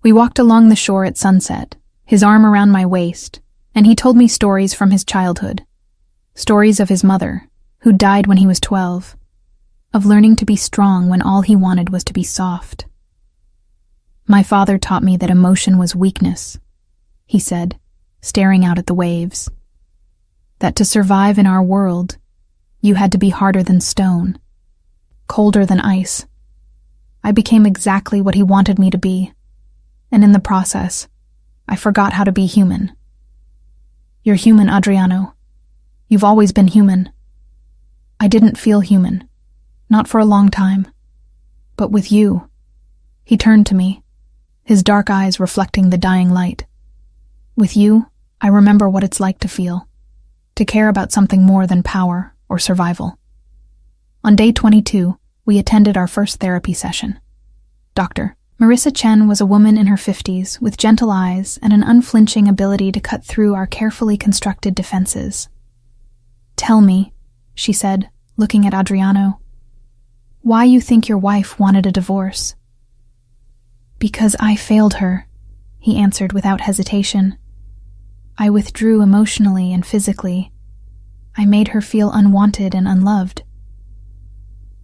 We walked along the shore at sunset, his arm around my waist, and he told me stories from his childhood. Stories of his mother, who died when he was 12, of learning to be strong when all he wanted was to be soft. My father taught me that emotion was weakness, he said, staring out at the waves. That to survive in our world, you had to be harder than stone, colder than ice. I became exactly what he wanted me to be, and in the process, I forgot how to be human. You're human, Adriano. You've always been human. I didn't feel human, not for a long time. But with you, he turned to me, his dark eyes reflecting the dying light. With you, I remember what it's like to feel, to care about something more than power or survival. On day 22, we attended our first therapy session. Dr. Marissa Chen was a woman in her 50s with gentle eyes and an unflinching ability to cut through our carefully constructed defenses. Tell me, she said, looking at Adriano, why you think your wife wanted a divorce. Because I failed her, he answered without hesitation. I withdrew emotionally and physically. I made her feel unwanted and unloved.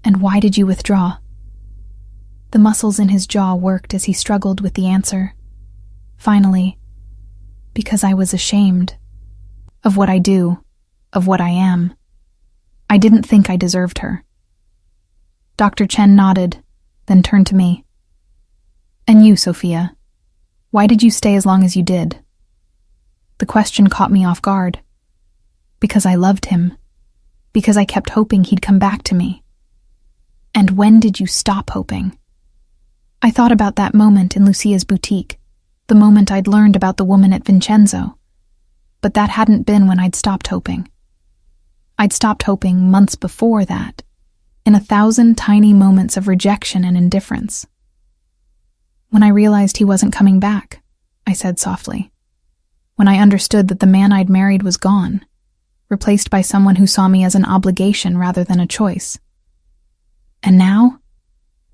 And why did you withdraw? The muscles in his jaw worked as he struggled with the answer. Finally, because I was ashamed of what I do, of what I am. I didn't think I deserved her. Dr. Chen nodded, then turned to me. And you, Sophia, why did you stay as long as you did? The question caught me off guard. Because I loved him. Because I kept hoping he'd come back to me. And when did you stop hoping? I thought about that moment in Lucia's boutique, the moment I'd learned about the woman at Vincenzo. But that hadn't been when I'd stopped hoping. I'd stopped hoping months before that, in 1,000 tiny moments of rejection and indifference. When I realized he wasn't coming back, I said softly. When I understood that the man I'd married was gone, replaced by someone who saw me as an obligation rather than a choice. And now?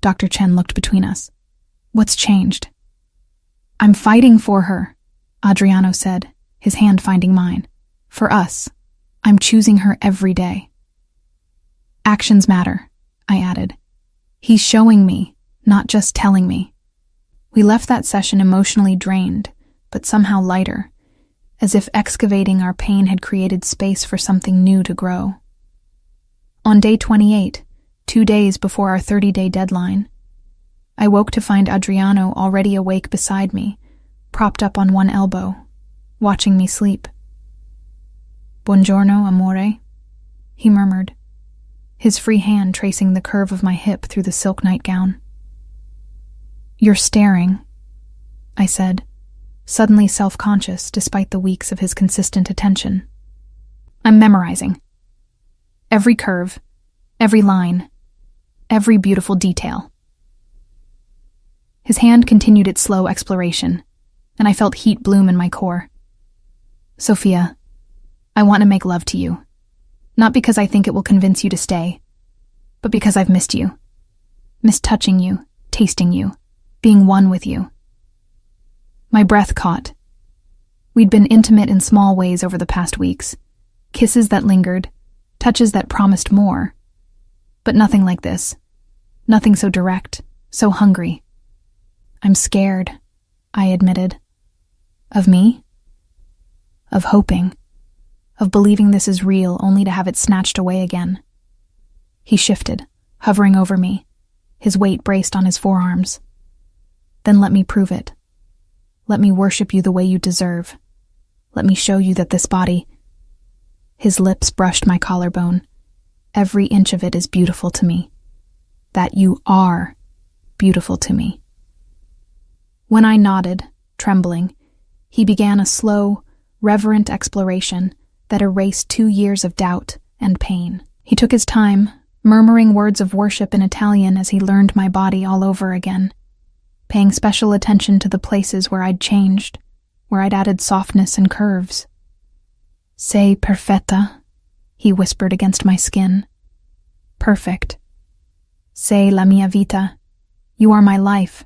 Dr. Chen looked between us. What's changed? I'm fighting for her, Adriano said, his hand finding mine. For us. I'm choosing her every day. Actions matter, I added. He's showing me, not just telling me. We left that session emotionally drained, but somehow lighter, as if excavating our pain had created space for something new to grow. On day 28, 2 days before our 30-day deadline, I woke to find Adriano already awake beside me, propped up on one elbow, watching me sleep. Buongiorno, amore, he murmured, his free hand tracing the curve of my hip through the silk nightgown. You're staring, I said, suddenly self-conscious despite the weeks of his consistent attention. I'm memorizing. Every curve, every line, every beautiful detail. His hand continued its slow exploration, and I felt heat bloom in my core. Sophia, I want to make love to you. Not because I think it will convince you to stay, but because I've missed you. Missed touching you, tasting you, being one with you. My breath caught. We'd been intimate in small ways over the past weeks. Kisses that lingered, touches that promised more. But nothing like this. Nothing so direct, so hungry. I'm scared, I admitted. Of me? Of hoping. Of believing this is real only to have it snatched away again. He shifted, hovering over me, his weight braced on his forearms. Then let me prove it. Let me worship you the way you deserve. Let me show you that this body... His lips brushed my collarbone. Every inch of it is beautiful to me. That you are beautiful to me. When I nodded, trembling, he began a slow, reverent exploration that erased 2 years of doubt and pain. He took his time, murmuring words of worship in Italian as he learned my body all over again, paying special attention to the places where I'd changed, where I'd added softness and curves. Sei perfetta, he whispered against my skin. Perfect. Sei la mia vita. You are my life.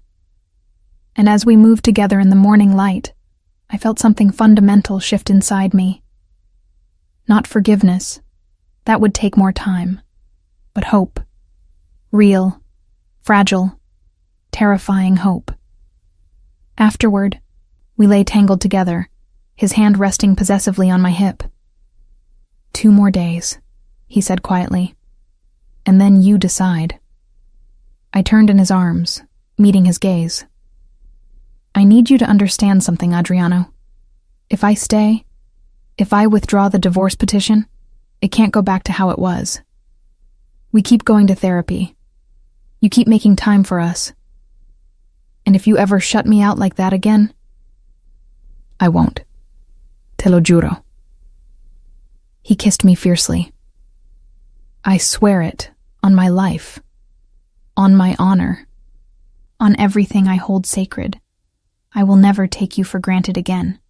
And as we moved together in the morning light, I felt something fundamental shift inside me. Not forgiveness. That would take more time. But hope. Real. Fragile. Terrifying hope. Afterward, we lay tangled together, his hand resting possessively on my hip. 2 more days, he said quietly. And then you decide. I turned in his arms, meeting his gaze. I need you to understand something, Adriano. If I stay, if I withdraw the divorce petition, it can't go back to how it was. We keep going to therapy. You keep making time for us. And if you ever shut me out like that again, I won't. Te lo giuro. He kissed me fiercely. I swear it, on my life, on my honor, on everything I hold sacred. I will never take you for granted again.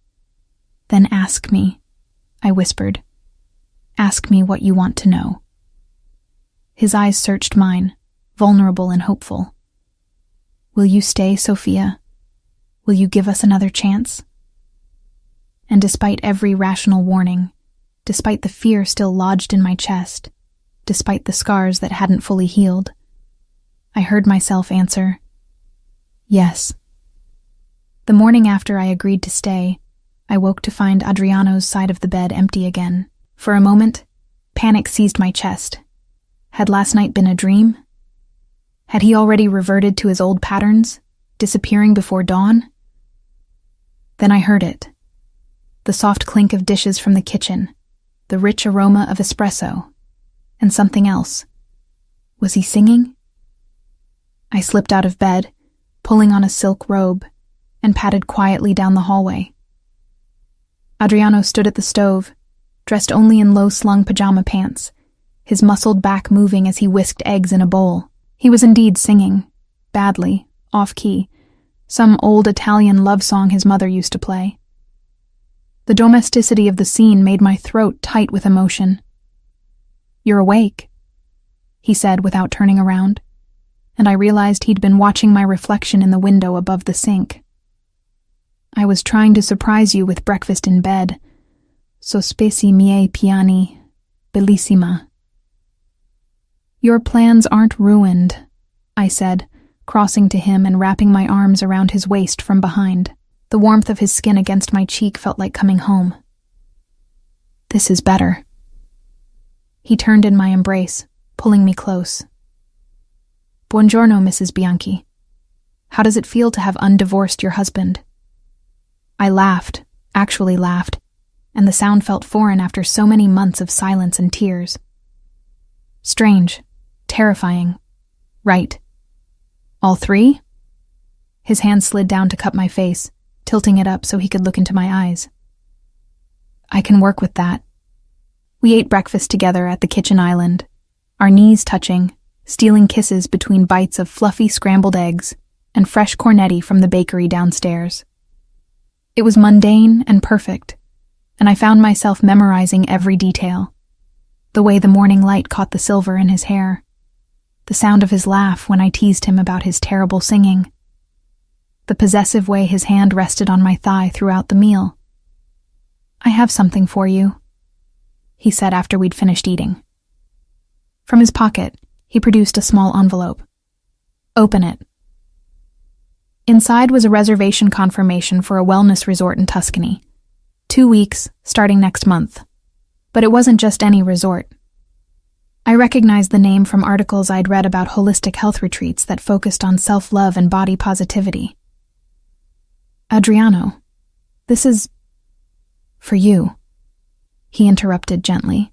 Then ask me, I whispered. Ask me what you want to know. His eyes searched mine, vulnerable and hopeful. Will you stay, Sophia? Will you give us another chance? And despite every rational warning, despite the fear still lodged in my chest, despite the scars that hadn't fully healed, I heard myself answer, yes. The morning after I agreed to stay, I woke to find Adriano's side of the bed empty again. For a moment, panic seized my chest. Had last night been a dream? Had he already reverted to his old patterns, disappearing before dawn? Then I heard it. The soft clink of dishes from the kitchen, the rich aroma of espresso, and something else. Was he singing? I slipped out of bed, pulling on a silk robe, and padded quietly down the hallway. Adriano stood at the stove, dressed only in low-slung pajama pants, his muscled back moving as he whisked eggs in a bowl. He was indeed singing, badly, off-key, some old Italian love song his mother used to play. The domesticity of the scene made my throat tight with emotion. You're awake, he said without turning around, and I realized he'd been watching my reflection in the window above the sink. I was trying to surprise you with breakfast in bed. Sospesi miei piani, bellissima. Your plans aren't ruined, I said, crossing to him and wrapping my arms around his waist from behind. The warmth of his skin against my cheek felt like coming home. This is better. He turned in my embrace, pulling me close. Buongiorno, Mrs. Bianchi. How does it feel to have undivorced your husband? I laughed, actually laughed, and the sound felt foreign after so many months of silence and tears. Strange, terrifying, right. All 3? His hand slid down to cup my face, tilting it up so he could look into my eyes. I can work with that. We ate breakfast together at the kitchen island, our knees touching, stealing kisses between bites of fluffy scrambled eggs and fresh cornetti from the bakery downstairs. It was mundane and perfect, and I found myself memorizing every detail. The way the morning light caught the silver in his hair, the sound of his laugh when I teased him about his terrible singing, the possessive way his hand rested on my thigh throughout the meal. "I have something for you," he said after we'd finished eating. From his pocket, he produced a small envelope. "Open it." Inside was a reservation confirmation for a wellness resort in Tuscany. 2 weeks, starting next month. But it wasn't just any resort. I recognized the name from articles I'd read about holistic health retreats that focused on self-love and body positivity. "Adriano, this is for you," he interrupted gently.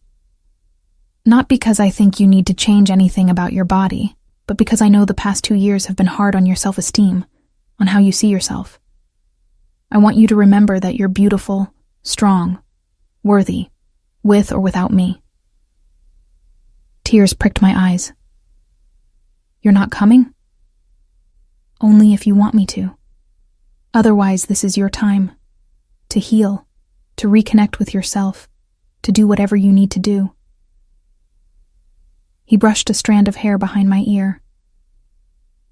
"Not because I think you need to change anything about your body, but because I know the past 2 years have been hard on your self-esteem, on how you see yourself. I want you to remember that you're beautiful, strong, worthy, with or without me." Tears pricked my eyes. "You're not coming?" "Only if you want me to. Otherwise, this is your time. To heal, to reconnect with yourself, to do whatever you need to do." He brushed a strand of hair behind my ear.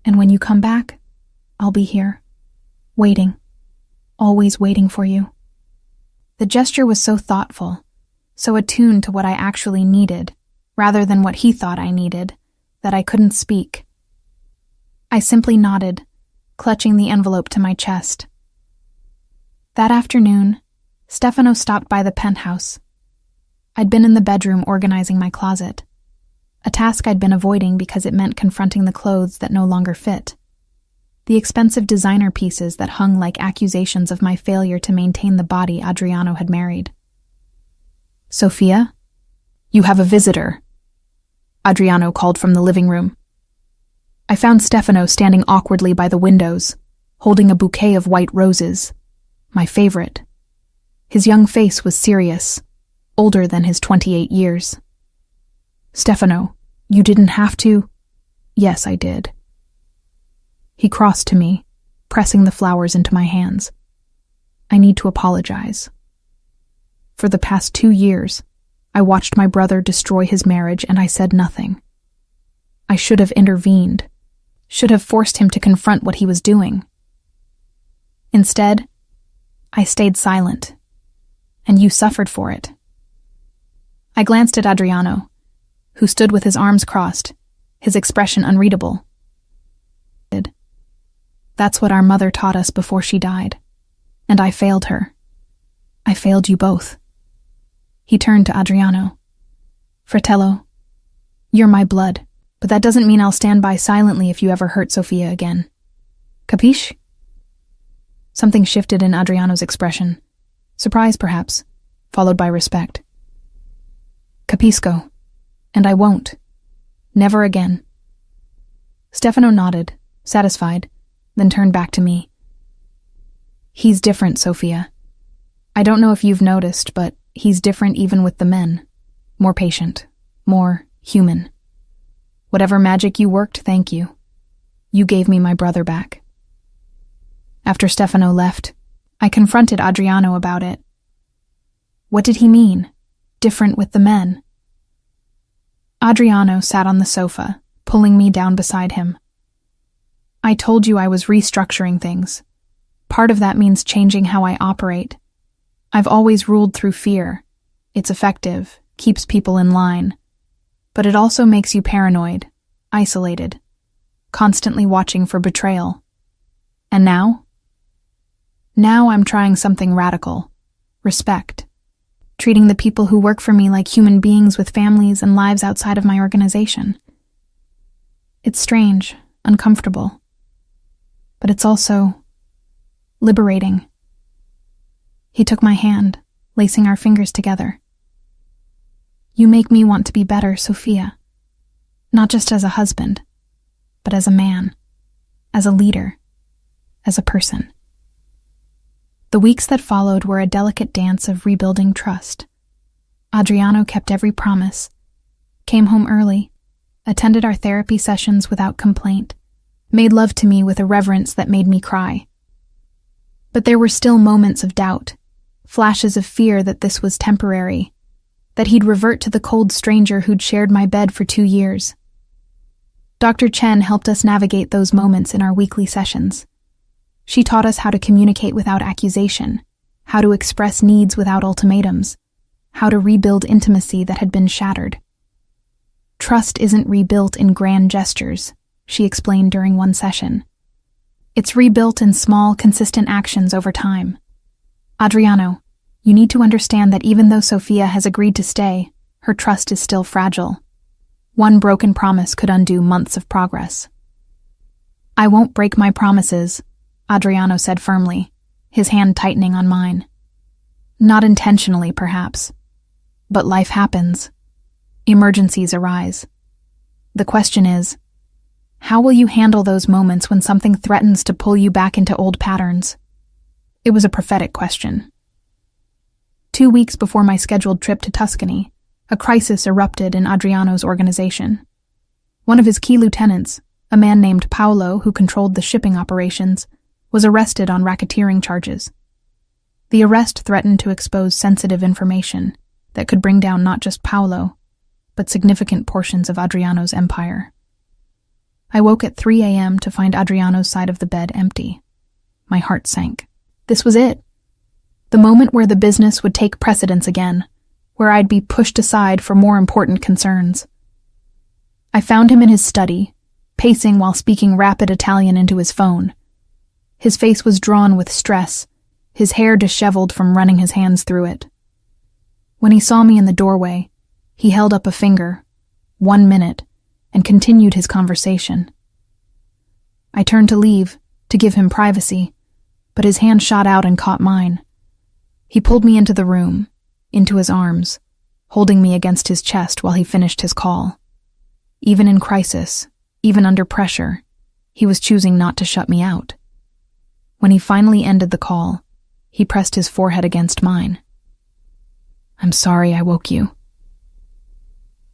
"And when you come back, I'll be here, waiting, always waiting for you." The gesture was so thoughtful, so attuned to what I actually needed, rather than what he thought I needed, that I couldn't speak. I simply nodded, clutching the envelope to my chest. That afternoon, Stefano stopped by the penthouse. I'd been in the bedroom organizing my closet, a task I'd been avoiding because it meant confronting the clothes that no longer fit. The expensive designer pieces that hung like accusations of my failure to maintain the body Adriano had married. "Sofia, you have a visitor," Adriano called from the living room. I found Stefano standing awkwardly by the windows, holding a bouquet of white roses, my favorite. His young face was serious, older than his 28 years. "Stefano, you didn't have to?" "Yes, I did." He crossed to me, pressing the flowers into my hands. "I need to apologize. For the past 2 years, I watched my brother destroy his marriage and I said nothing. I should have intervened, should have forced him to confront what he was doing. Instead, I stayed silent, and you suffered for it." I glanced at Adriano, who stood with his arms crossed, his expression unreadable. "That's what our mother taught us before she died, and I failed her. I failed you both." He turned to Adriano. "Fratello, you're my blood, but that doesn't mean I'll stand by silently if you ever hurt Sofia again. Capisce?" Something shifted in Adriano's expression. Surprise, perhaps, followed by respect. "Capisco, and I won't. Never again." Stefano nodded, satisfied, then turned back to me. "He's different, Sofia. I don't know if you've noticed, but he's different even with the men. More patient, more human. Whatever magic you worked, thank you. You gave me my brother back." After Stefano left, I confronted Adriano about it. What did he mean? Different with the men? Adriano sat on the sofa, pulling me down beside him. "I told you I was restructuring things. Part of that means changing how I operate. I've always ruled through fear. It's effective, keeps people in line. But it also makes you paranoid, isolated, constantly watching for betrayal. And now? Now I'm trying something radical. Respect. Treating the people who work for me like human beings with families and lives outside of my organization. It's strange, uncomfortable. But it's also liberating." He took my hand, lacing our fingers together. "You make me want to be better, Sofia. Not just as a husband, but as a man, as a leader, as a person." The weeks that followed were a delicate dance of rebuilding trust. Adriano kept every promise, came home early, attended our therapy sessions without complaint, made love to me with a reverence that made me cry. But there were still moments of doubt, flashes of fear that this was temporary, that he'd revert to the cold stranger who'd shared my bed for 2 years. Dr. Chen helped us navigate those moments in our weekly sessions. She taught us how to communicate without accusation, how to express needs without ultimatums, how to rebuild intimacy that had been shattered. Trust isn't rebuilt in grand gestures, she explained during one session. It's rebuilt in small, consistent actions over time. Adriano, you need to understand that even though Sofia has agreed to stay, her trust is still fragile. One broken promise could undo months of progress. I won't break my promises, Adriano said firmly, his hand tightening on mine. Not intentionally, perhaps. But life happens. Emergencies arise. The question is, how will you handle those moments when something threatens to pull you back into old patterns? It was a prophetic question. 2 weeks before my scheduled trip to Tuscany, a crisis erupted in Adriano's organization. One of his key lieutenants, a man named Paolo who controlled the shipping operations, was arrested on racketeering charges. The arrest threatened to expose sensitive information that could bring down not just Paolo, but significant portions of Adriano's empire. I woke at 3 a.m. to find Adriano's side of the bed empty. My heart sank. This was it. The moment where the business would take precedence again, where I'd be pushed aside for more important concerns. I found him in his study, pacing while speaking rapid Italian into his phone. His face was drawn with stress, his hair disheveled from running his hands through it. When he saw me in the doorway, he held up a finger, 1 minute, and continued his conversation. I turned to leave, to give him privacy, but his hand shot out and caught mine. He pulled me into the room, into his arms, holding me against his chest while he finished his call. Even in crisis, even under pressure, he was choosing not to shut me out. When he finally ended the call, he pressed his forehead against mine. I'm sorry I woke you.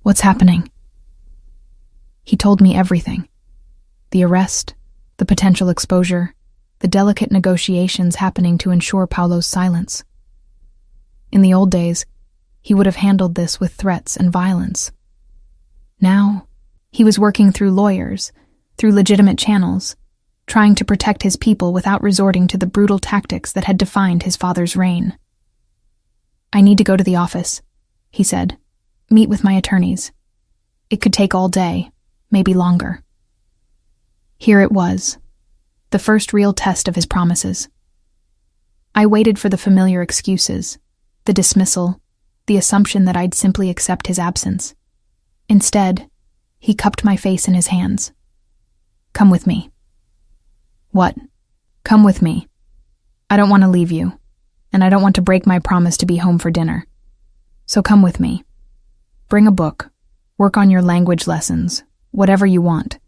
What's happening? He told me everything. The arrest, the potential exposure, the delicate negotiations happening to ensure Paolo's silence. In the old days, he would have handled this with threats and violence. Now, he was working through lawyers, through legitimate channels, trying to protect his people without resorting to the brutal tactics that had defined his father's reign. I need to go to the office, he said. Meet with my attorneys. It could take all day, maybe longer. Here it was, the first real test of his promises. I waited for the familiar excuses, the dismissal, the assumption that I'd simply accept his absence. Instead, he cupped my face in his hands. Come with me. What? Come with me. I don't want to leave you, and I don't want to break my promise to be home for dinner. So come with me. Bring a book, work on your language lessons, whatever you want.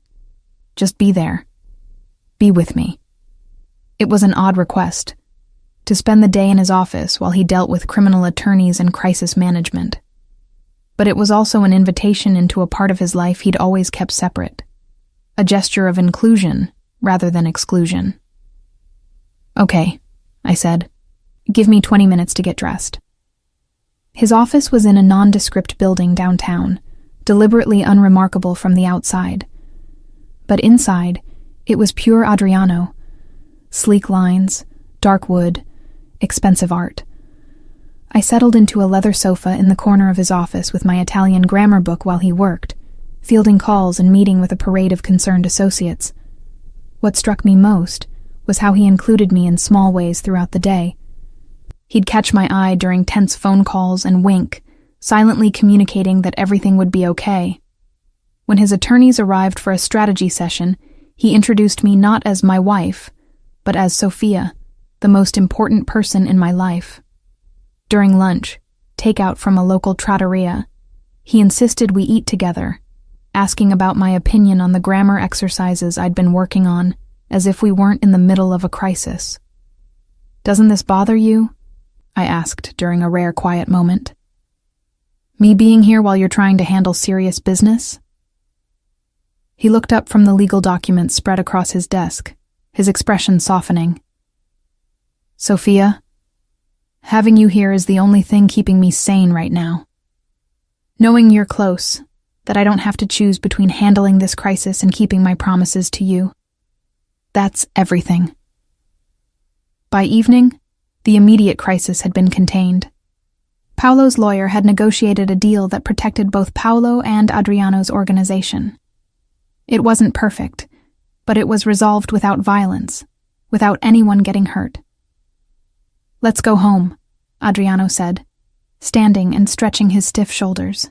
Just be there. Be with me. It was an odd request, to spend the day in his office while he dealt with criminal attorneys and crisis management. But it was also an invitation into a part of his life he'd always kept separate, a gesture of inclusion rather than exclusion. Okay, I said. Give me 20 minutes to get dressed. His office was in a nondescript building downtown, deliberately unremarkable from the outside. But inside, it was pure Adriano. Sleek lines, dark wood, expensive art. I settled into a leather sofa in the corner of his office with my Italian grammar book while he worked, fielding calls and meeting with a parade of concerned associates. What struck me most was how he included me in small ways throughout the day. He'd catch my eye during tense phone calls and wink, silently communicating that everything would be okay. When his attorneys arrived for a strategy session, he introduced me not as my wife, but as Sofia, the most important person in my life. During lunch, takeout from a local trattoria, he insisted we eat together, asking about my opinion on the grammar exercises I'd been working on, as if we weren't in the middle of a crisis. Doesn't this bother you? I asked during a rare quiet moment. Me being here while you're trying to handle serious business? He looked up from the legal documents spread across his desk, his expression softening. Sofia, having you here is the only thing keeping me sane right now. Knowing you're close, that I don't have to choose between handling this crisis and keeping my promises to you. That's everything. By evening, the immediate crisis had been contained. Paolo's lawyer had negotiated a deal that protected both Paolo and Adriano's organization. It wasn't perfect, but it was resolved without violence, without anyone getting hurt. "Let's go home," Adriano said, standing and stretching his stiff shoulders.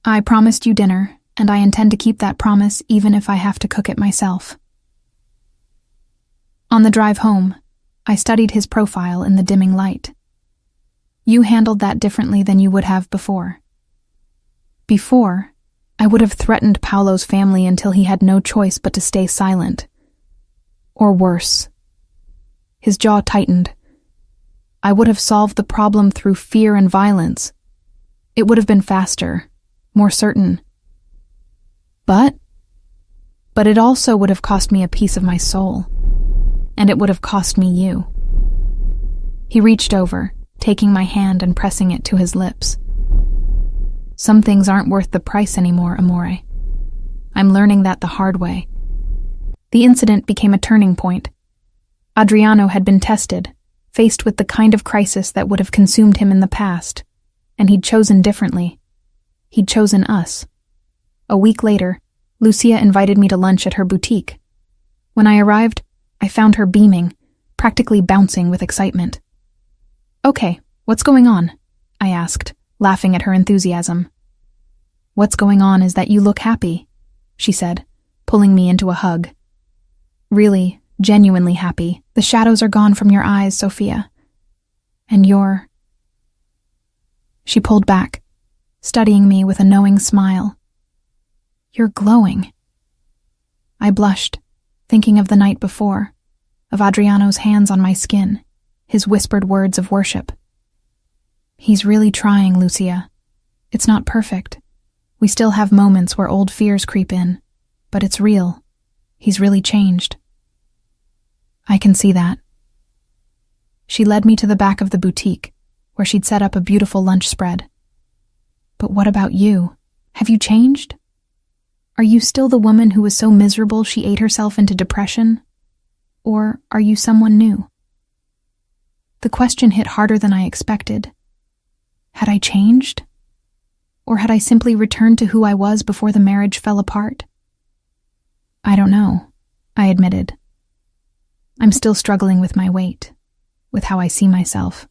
"I promised you dinner, and I intend to keep that promise even if I have to cook it myself." On the drive home, I studied his profile in the dimming light. You handled that differently than you would have before. Before, I would have threatened Paolo's family until he had no choice but to stay silent. Or worse. His jaw tightened. I would have solved the problem through fear and violence. It would have been faster, more certain. But it also would have cost me a piece of my soul. And it would have cost me you. He reached over, taking my hand and pressing it to his lips. "Some things aren't worth the price anymore, Amore. I'm learning that the hard way." The incident became a turning point. Adriano had been tested, faced with the kind of crisis that would have consumed him in the past, and he'd chosen differently. He'd chosen us. A week later, Lucia invited me to lunch at her boutique. When I arrived, I found her beaming, practically bouncing with excitement. "Okay, what's going on?" I asked, laughing at her enthusiasm. "What's going on is that you look happy," she said, pulling me into a hug. "Really, genuinely happy. The shadows are gone from your eyes, Sophia. And you're—" She pulled back, studying me with a knowing smile. "You're glowing." I blushed, thinking of the night before, of Adriano's hands on my skin, his whispered words of worship. "He's really trying, Lucia. It's not perfect. We still have moments where old fears creep in, but it's real. He's really changed." "I can see that." She led me to the back of the boutique, where she'd set up a beautiful lunch spread. "But what about you? Have you changed? Are you still the woman who was so miserable she ate herself into depression? Or are you someone new?" The question hit harder than I expected. Had I changed? Or had I simply returned to who I was before the marriage fell apart? "I don't know," I admitted. "I'm still struggling with my weight, with how I see myself.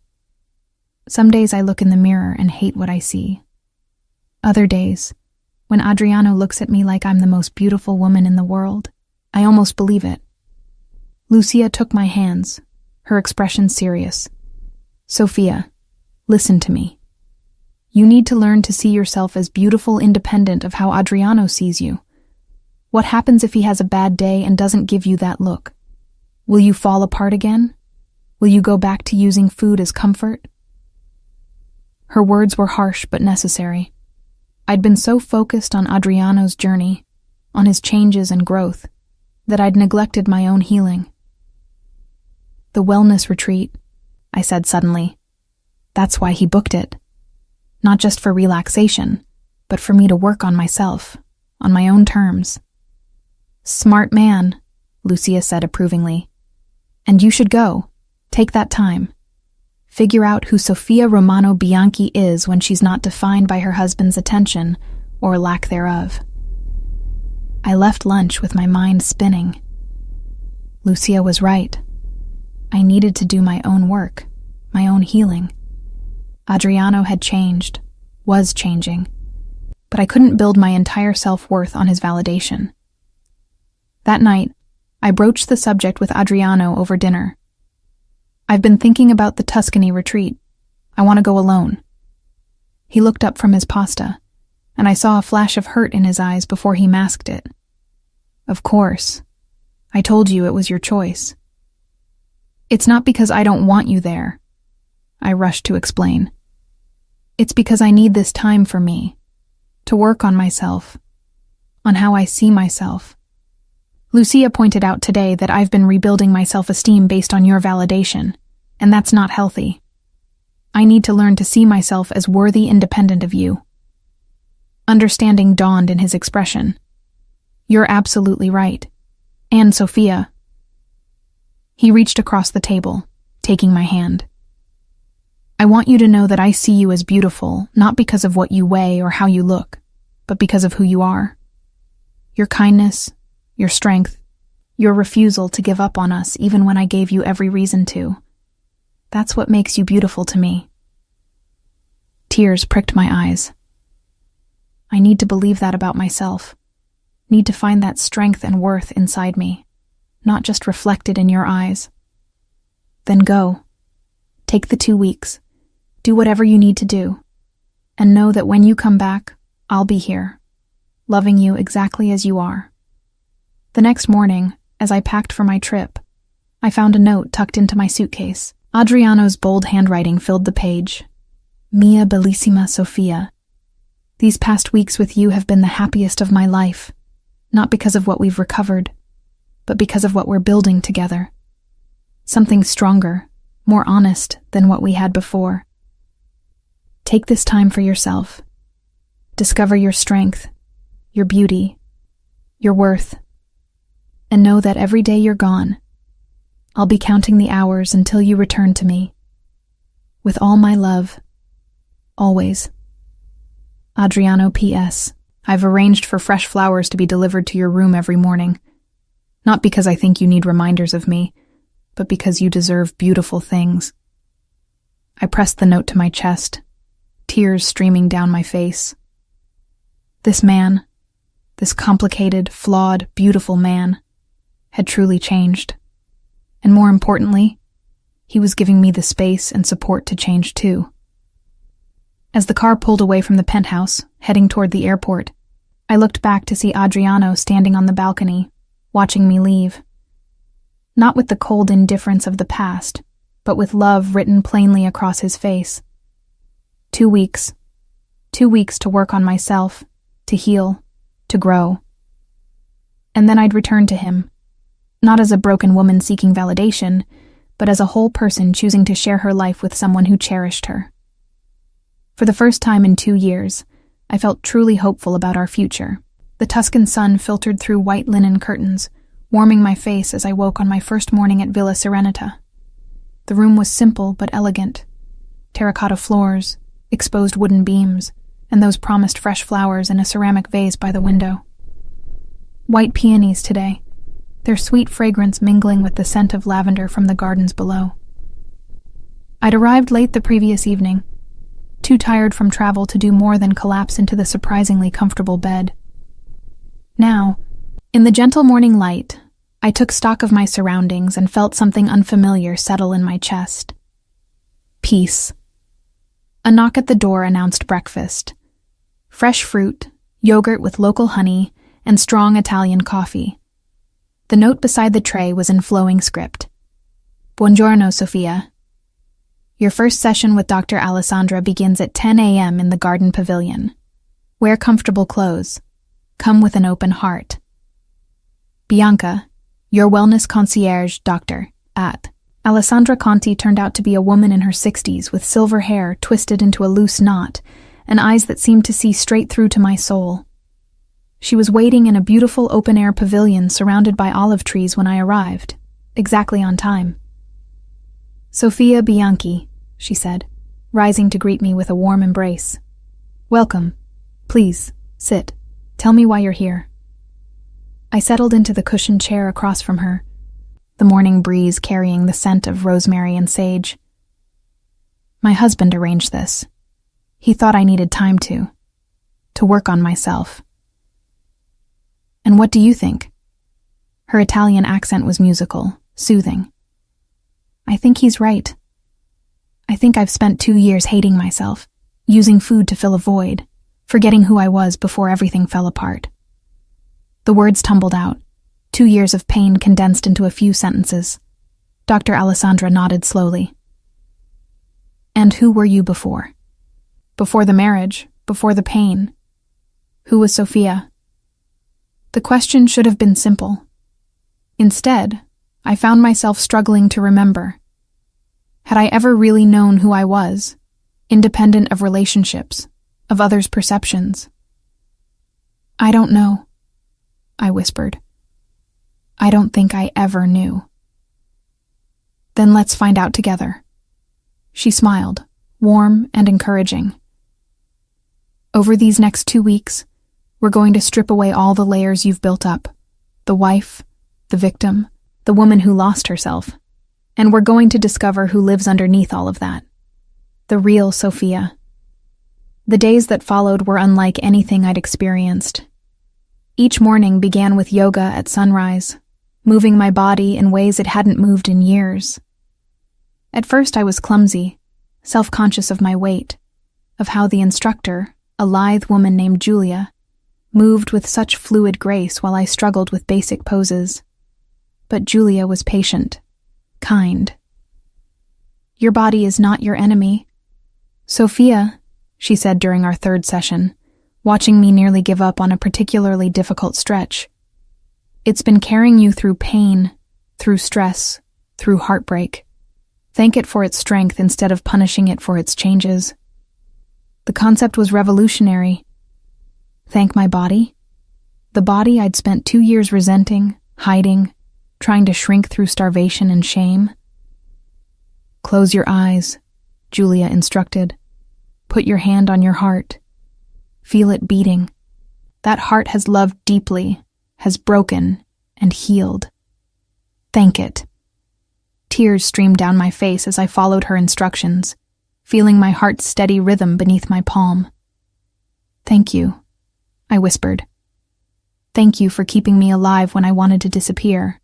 Some days I look in the mirror and hate what I see. Other days, when Adriano looks at me like I'm the most beautiful woman in the world, I almost believe it." Lucia took my hands, her expression serious. "Sophia, listen to me. You need to learn to see yourself as beautiful independent of how Adriano sees you. What happens if he has a bad day and doesn't give you that look? Will you fall apart again? Will you go back to using food as comfort?" Her words were harsh but necessary. I'd been so focused on Adriano's journey, on his changes and growth, that I'd neglected my own healing. "The wellness retreat," I said suddenly. "That's why he booked it. Not just for relaxation, but for me to work on myself, on my own terms." "Smart man," Lucia said approvingly. "And you should go. Take that time. Figure out who Sofia Romano Bianchi is when she's not defined by her husband's attention or lack thereof." I left lunch with my mind spinning. Lucia was right. I needed to do my own work, my own healing. Adriano had changed, was changing, but I couldn't build my entire self-worth on his validation. That night, I broached the subject with Adriano over dinner. "I've been thinking about the Tuscany retreat. I want to go alone." He looked up from his pasta, and I saw a flash of hurt in his eyes before he masked it. "Of course. I told you it was your choice." "It's not because I don't want you there," I rushed to explain. "It's because I need this time for me, to work on myself, on how I see myself. Lucia pointed out today that I've been rebuilding my self-esteem based on your validation, and that's not healthy. I need to learn to see myself as worthy independent of you." Understanding dawned in his expression. "You're absolutely right. And Sophia." He reached across the table, taking my hand. I want you to know that I see you as beautiful, not because of what you weigh or how you look, but because of who you are. Your kindness, your strength, your refusal to give up on us even when I gave you every reason to. That's what makes you beautiful to me. Tears pricked my eyes. I need to believe that about myself. Need to find that strength and worth inside me, not just reflected in your eyes. Then go. Take the 2 weeks. Do whatever you need to do. And know that when you come back, I'll be here, loving you exactly as you are. The next morning, as I packed for my trip, I found a note tucked into my suitcase. Adriano's bold handwriting filled the page. Mia bellissima Sofia. These past weeks with you have been the happiest of my life, not because of what we've recovered, but because of what we're building together. Something stronger, more honest than what we had before. Take this time for yourself. Discover your strength, your beauty, your worth, and know that every day you're gone, I'll be counting the hours until you return to me. With all my love, always. Adriano P.S. I've arranged for fresh flowers to be delivered to your room every morning. Not because I think you need reminders of me, but because you deserve beautiful things. I pressed the note to my chest, tears streaming down my face. This man, this complicated, flawed, beautiful man, had truly changed. And more importantly, he was giving me the space and support to change too. As the car pulled away from the penthouse, heading toward the airport, I looked back to see Adriano standing on the balcony, watching me leave. Not with the cold indifference of the past, but with love written plainly across his face. 2 weeks. 2 weeks to work on myself, to heal, to grow. And then I'd return to him, not as a broken woman seeking validation, but as a whole person choosing to share her life with someone who cherished her. For the first time in 2 years, I felt truly hopeful about our future. The Tuscan sun filtered through white linen curtains, warming my face as I woke on my first morning at Villa Serenita. The room was simple but elegant. Terracotta floors, exposed wooden beams, and those promised fresh flowers in a ceramic vase by the window. White peonies today, their sweet fragrance mingling with the scent of lavender from the gardens below. I'd arrived late the previous evening, too tired from travel to do more than collapse into the surprisingly comfortable bed. Now, in the gentle morning light, I took stock of my surroundings and felt something unfamiliar settle in my chest. Peace. A knock at the door announced breakfast. Fresh fruit, yogurt with local honey, and strong Italian coffee. The note beside the tray was in flowing script. Buongiorno, Sofia. Your first session with Dr. Alessandra begins at 10 a.m. in the garden pavilion. Wear comfortable clothes. Come with an open heart. Bianca, your wellness concierge doctor, at. Alessandra Conti turned out to be a woman in her 60s with silver hair twisted into a loose knot and eyes that seemed to see straight through to my soul. She was waiting in a beautiful open-air pavilion surrounded by olive trees when I arrived, exactly on time. Sofia Bianchi, she said, rising to greet me with a warm embrace. Welcome. Please, sit. Tell me why you're here. I settled into the cushioned chair across from her, the morning breeze carrying the scent of rosemary and sage. My husband arranged this. He thought I needed time to work on myself. And what do you think? Her Italian accent was musical, soothing. I think he's right. I think I've spent 2 years hating myself, using food to fill a void, forgetting who I was before everything fell apart. The words tumbled out, 2 years of pain condensed into a few sentences. Dr. Alessandra nodded slowly. And who were you before? Before the marriage, before the pain. Who was Sofia? The question should have been simple. Instead, I found myself struggling to remember. Had I ever really known who I was, independent of relationships, of others' perceptions? I don't know, I whispered. I don't think I ever knew. Then let's find out together. She smiled, warm and encouraging. Over these next 2 weeks, we're going to strip away all the layers you've built up. The wife, the victim, the woman who lost herself. And we're going to discover who lives underneath all of that. The real Sophia. The days that followed were unlike anything I'd experienced. Each morning began with yoga at sunrise, moving my body in ways it hadn't moved in years. At first I was clumsy, self-conscious of my weight, of how the instructor, a lithe woman named Julia, moved with such fluid grace while I struggled with basic poses. But Julia was patient, kind. Your body is not your enemy. Sophia, she said during our 3rd session, watching me nearly give up on a particularly difficult stretch. It's been carrying you through pain, through stress, through heartbreak. Thank it for its strength instead of punishing it for its changes. The concept was revolutionary. Thank my body? The body I'd spent 2 years resenting, hiding, trying to shrink through starvation and shame. Close your eyes, Julia instructed. Put your hand on your heart. Feel it beating. That heart has loved deeply, has broken, and healed. Thank it. Tears streamed down my face as I followed her instructions, feeling my heart's steady rhythm beneath my palm. Thank you, I whispered. Thank you for keeping me alive when I wanted to disappear.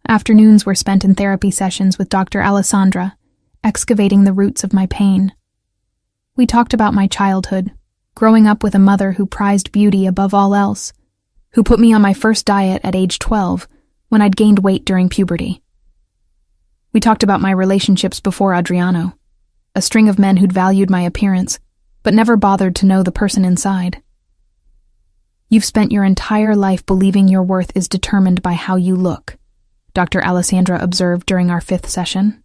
Afternoons were spent in therapy sessions with Dr. Alessandra, excavating the roots of my pain. We talked about my childhood, growing up with a mother who prized beauty above all else, who put me on my first diet at age 12 when I'd gained weight during puberty. We talked about my relationships before Adriano, a string of men who'd valued my appearance, but never bothered to know the person inside. You've spent your entire life believing your worth is determined by how you look, Dr. Alessandra observed during our 5th session.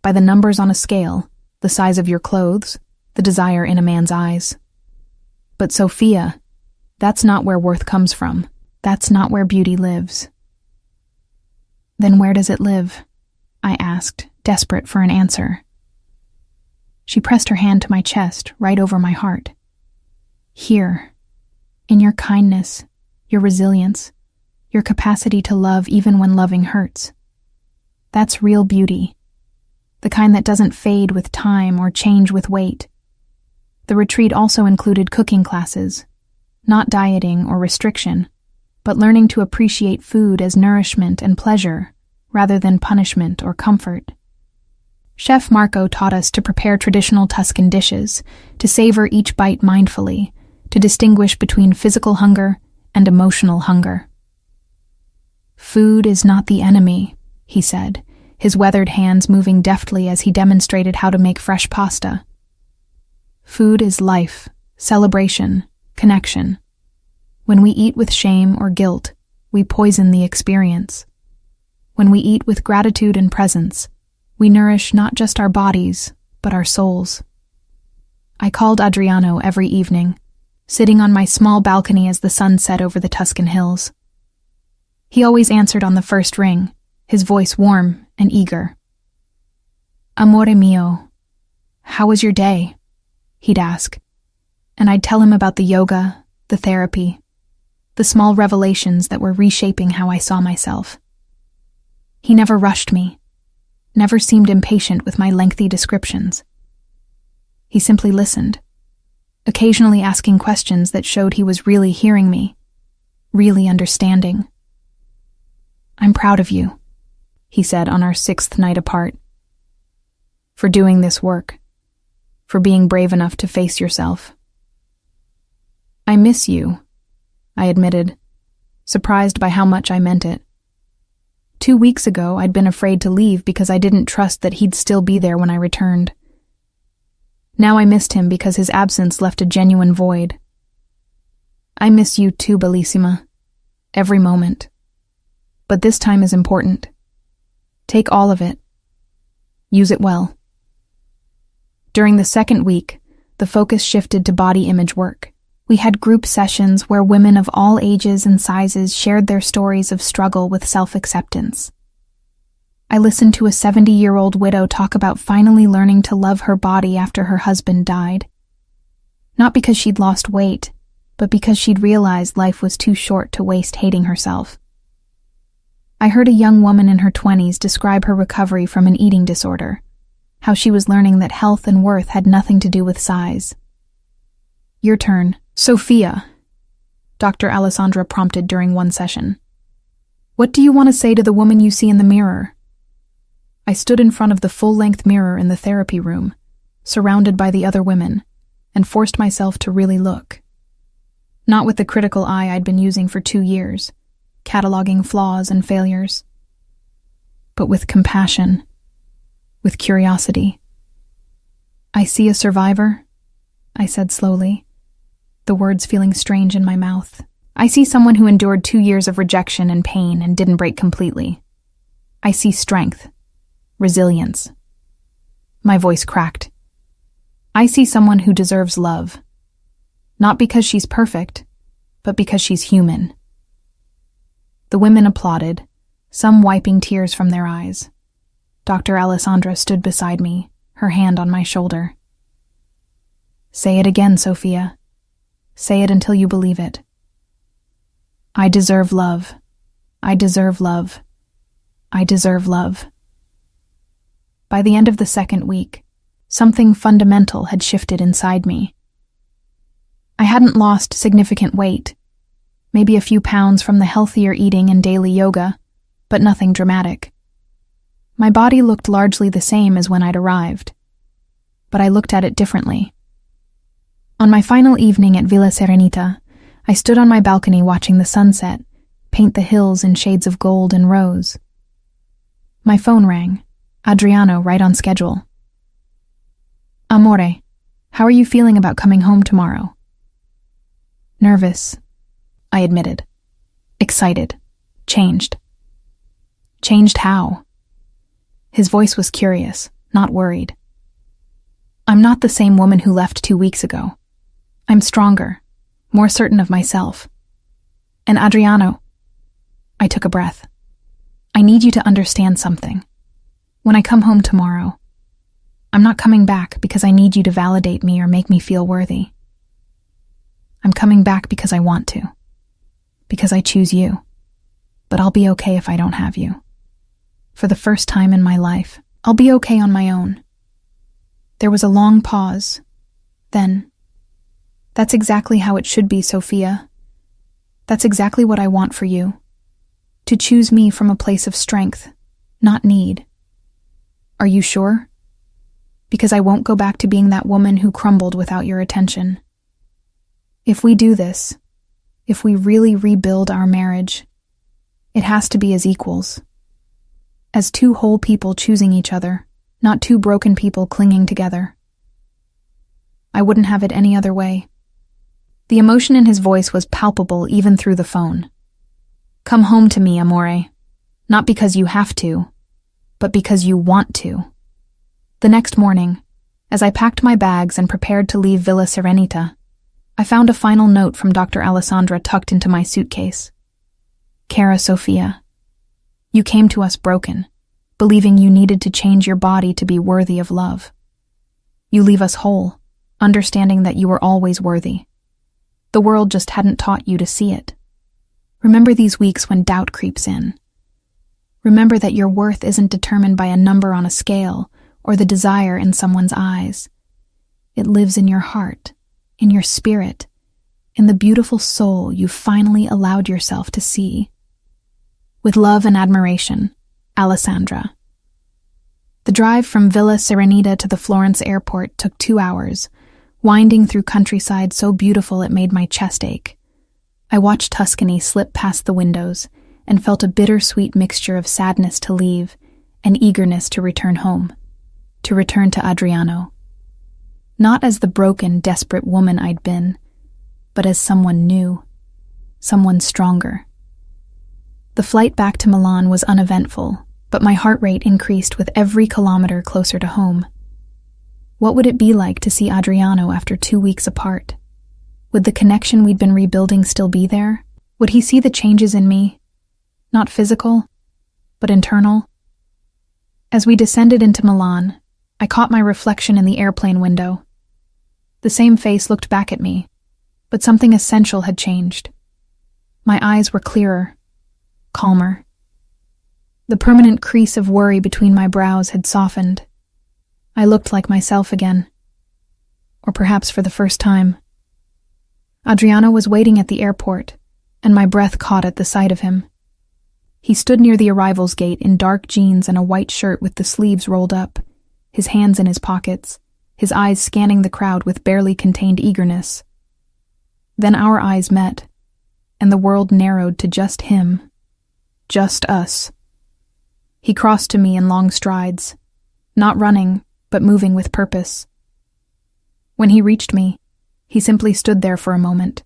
By the numbers on a scale, the size of your clothes, the desire in a man's eyes. But Sophia, that's not where worth comes from. That's not where beauty lives. Then where does it live? I asked, desperate for an answer. She pressed her hand to my chest, right over my heart. Here, in your kindness, your resilience, your capacity to love even when loving hurts. That's real beauty, the kind that doesn't fade with time or change with weight. The retreat also included cooking classes, not dieting or restriction, but learning to appreciate food as nourishment and pleasure, rather than punishment or comfort. Chef Marco taught us to prepare traditional Tuscan dishes, to savor each bite mindfully, to distinguish between physical hunger and emotional hunger. Food is not the enemy, he said, his weathered hands moving deftly as he demonstrated how to make fresh pasta. Food is life, celebration, connection. When we eat with shame or guilt, we poison the experience. When we eat with gratitude and presence, we nourish not just our bodies, but our souls. I called Adriano every evening, sitting on my small balcony as the sun set over the Tuscan hills. He always answered on the first ring, his voice warm and eager. Amore mio, how was your day? He'd ask, and I'd tell him about the yoga, the therapy, the small revelations that were reshaping how I saw myself. He never rushed me, never seemed impatient with my lengthy descriptions. He simply listened, occasionally asking questions that showed he was really hearing me, really understanding. I'm proud of you, he said on our 6th night apart, for doing this work, for being brave enough to face yourself. I miss you, I admitted, surprised by how much I meant it. 2 weeks ago, I'd been afraid to leave because I didn't trust that he'd still be there when I returned. Now I missed him because his absence left a genuine void. I miss you too, Bellissima. Every moment. But this time is important. Take all of it. Use it well. During the 2nd week, the focus shifted to body image work. We had group sessions where women of all ages and sizes shared their stories of struggle with self-acceptance. I listened to a 70-year-old widow talk about finally learning to love her body after her husband died. Not because she'd lost weight, but because she'd realized life was too short to waste hating herself. I heard a young woman in her 20s describe her recovery from an eating disorder, how she was learning that health and worth had nothing to do with size. Your turn, Sophia, Dr. Alessandra prompted during one session. What do you want to say to the woman you see in the mirror? I stood in front of the full-length mirror in the therapy room, surrounded by the other women, and forced myself to really look. Not with the critical eye I'd been using for 2 years, cataloging flaws and failures, but with compassion, with curiosity. I see a survivor, I said slowly, the words feeling strange in my mouth. I see someone who endured 2 years of rejection and pain and didn't break completely. I see strength, resilience. My voice cracked. I see someone who deserves love. Not because she's perfect, but because she's human. The women applauded, some wiping tears from their eyes. Dr. Alessandra stood beside me, her hand on my shoulder. Say it again, Sophia. Say it until you believe it. I deserve love. I deserve love. I deserve love. By the end of the second week, something fundamental had shifted inside me. I hadn't lost significant weight, maybe a few pounds from the healthier eating and daily yoga, but nothing dramatic. My body looked largely the same as when I'd arrived, but I looked at it differently. On my final evening at Villa Serenita, I stood on my balcony watching the sunset paint the hills in shades of gold and rose. My phone rang, Adriano right on schedule. Amore, how are you feeling about coming home tomorrow? Nervous, I admitted. Excited. Changed. Changed how? His voice was curious, not worried. I'm not the same woman who left 2 weeks ago. I'm stronger, more certain of myself. And Adriano, I took a breath. I need you to understand something. When I come home tomorrow, I'm not coming back because I need you to validate me or make me feel worthy. I'm coming back because I want to. Because I choose you. But I'll be okay if I don't have you. For the first time in my life, I'll be okay on my own. There was a long pause. Then, that's exactly how it should be, Sophia. That's exactly what I want for you. To choose me from a place of strength, not need. Are you sure? Because I won't go back to being that woman who crumbled without your attention. If we do this, if we really rebuild our marriage, it has to be as equals. As two whole people choosing each other, not two broken people clinging together. I wouldn't have it any other way. The emotion in his voice was palpable even through the phone. Come home to me, Amore. Not because you have to, but because you want to. The next morning, as I packed my bags and prepared to leave Villa Serenita, I found a final note from Dr. Alessandra tucked into my suitcase. Cara Sophia, you came to us broken, believing you needed to change your body to be worthy of love. You leave us whole, understanding that you were always worthy. The world just hadn't taught you to see it. Remember these weeks when doubt creeps in. Remember that your worth isn't determined by a number on a scale or the desire in someone's eyes. It lives in your heart, in your spirit, in the beautiful soul you finally allowed yourself to see. With love and admiration, Alessandra. The drive from Villa Serenita to the Florence airport took 2 hours, winding through countryside so beautiful it made my chest ache. I watched Tuscany slip past the windows and felt a bittersweet mixture of sadness to leave and eagerness to return home, to return to Adriano. Not as the broken, desperate woman I'd been, but as someone new, someone stronger. The flight back to Milan was uneventful, but my heart rate increased with every kilometer closer to home. What would it be like to see Adriano after 2 weeks apart? Would the connection we'd been rebuilding still be there? Would he see the changes in me? Not physical, but internal? As we descended into Milan, I caught my reflection in the airplane window. The same face looked back at me, but something essential had changed. My eyes were clearer, calmer. The permanent crease of worry between my brows had softened. I looked like myself again. Or perhaps for the first time. Adriano was waiting at the airport, and my breath caught at the sight of him. He stood near the arrivals gate in dark jeans and a white shirt with the sleeves rolled up, his hands in his pockets, his eyes scanning the crowd with barely contained eagerness. Then our eyes met, and the world narrowed to just him. Just us. He crossed to me in long strides, not running, but moving with purpose. When he reached me, he simply stood there for a moment,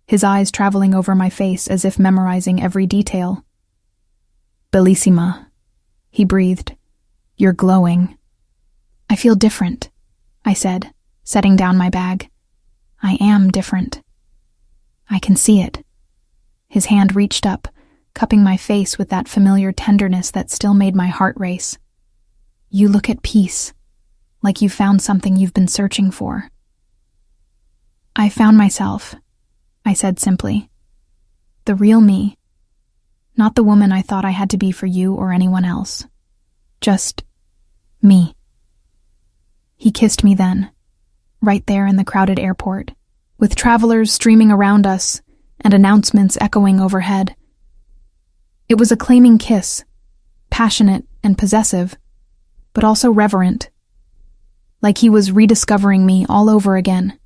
his eyes traveling over my face as if memorizing every detail. "Bellissima," he breathed. "You're glowing." "I feel different," I said, setting down my bag. "I am different. I can see it." His hand reached up, cupping my face with that familiar tenderness that still made my heart race. "You look at peace, like you found something you've been searching for." "I found myself," I said simply. "The real me. Not the woman I thought I had to be for you or anyone else. Just me." He kissed me then, right there in the crowded airport, with travelers streaming around us and announcements echoing overhead. It was a claiming kiss, passionate and possessive, but also reverent, like he was rediscovering me all over again.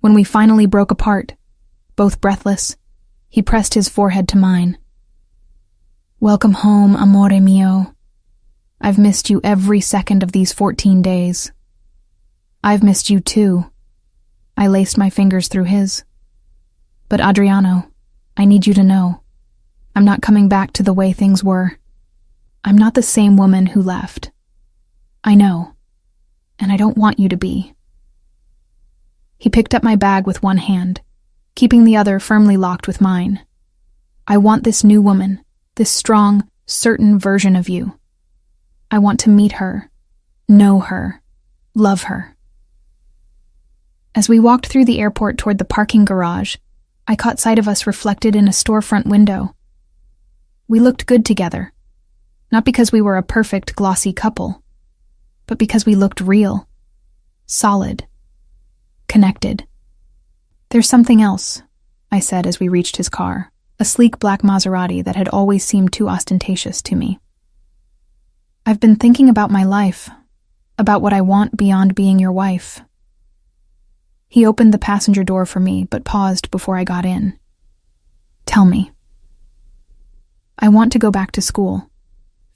When we finally broke apart, both breathless, he pressed his forehead to mine. "Welcome home, amore mio. I've missed you every second of these 14 days. I've missed you too." I laced my fingers through his. "But Adriano, I need you to know, I'm not coming back to the way things were. I'm not the same woman who left. I know, and I don't want you to be." He picked up my bag with one hand, keeping the other firmly locked with mine. "I want this new woman, this strong, certain version of you. I want to meet her, know her, love her." As we walked through the airport toward the parking garage, I caught sight of us reflected in a storefront window. We looked good together, not because we were a perfect, glossy couple, but because we looked real, solid, connected. "There's something else," I said as we reached his car, a sleek black Maserati that had always seemed too ostentatious to me. "I've been thinking about my life, about what I want beyond being your wife." He opened the passenger door for me, but paused before I got in. "Tell me." "I want to go back to school,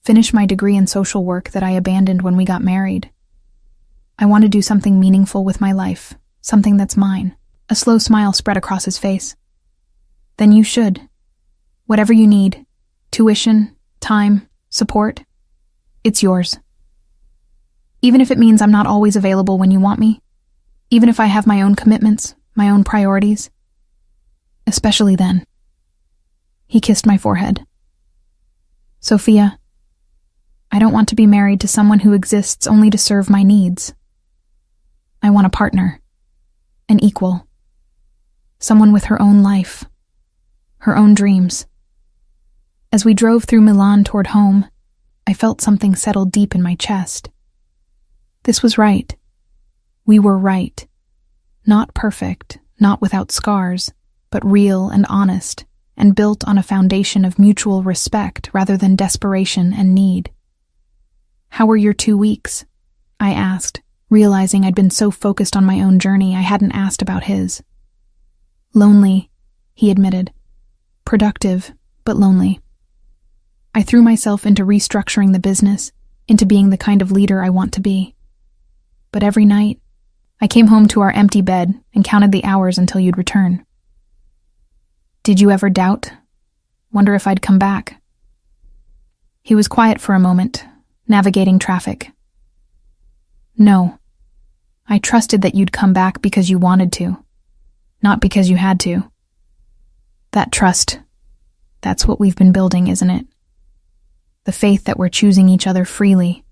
finish my degree in social work that I abandoned when we got married. I want to do something meaningful with my life, something that's mine." A slow smile spread across his face. "Then you should. Whatever you need, tuition, time, support, it's yours. Even if it means I'm not always available when you want me, even if I have my own commitments, my own priorities. Especially then." He kissed my forehead. "Sophia, I don't want to be married to someone who exists only to serve my needs. I want a partner, an equal, someone with her own life, her own dreams." As we drove through Milan toward home, I felt something settle deep in my chest. This was right. We were right. Not perfect, not without scars, but real and honest, and built on a foundation of mutual respect rather than desperation and need. "How were your 2 weeks?" I asked, realizing I'd been so focused on my own journey I hadn't asked about his. "Lonely," he admitted. "Productive, but lonely. I threw myself into restructuring the business, into being the kind of leader I want to be. But every night, I came home to our empty bed and counted the hours until you'd return." "Did you ever doubt? Wonder if I'd come back?" He was quiet for a moment, navigating traffic. "No. I trusted that you'd come back because you wanted to, not because you had to. That trust, that's what we've been building, isn't it? the faith that we're choosing each other freely,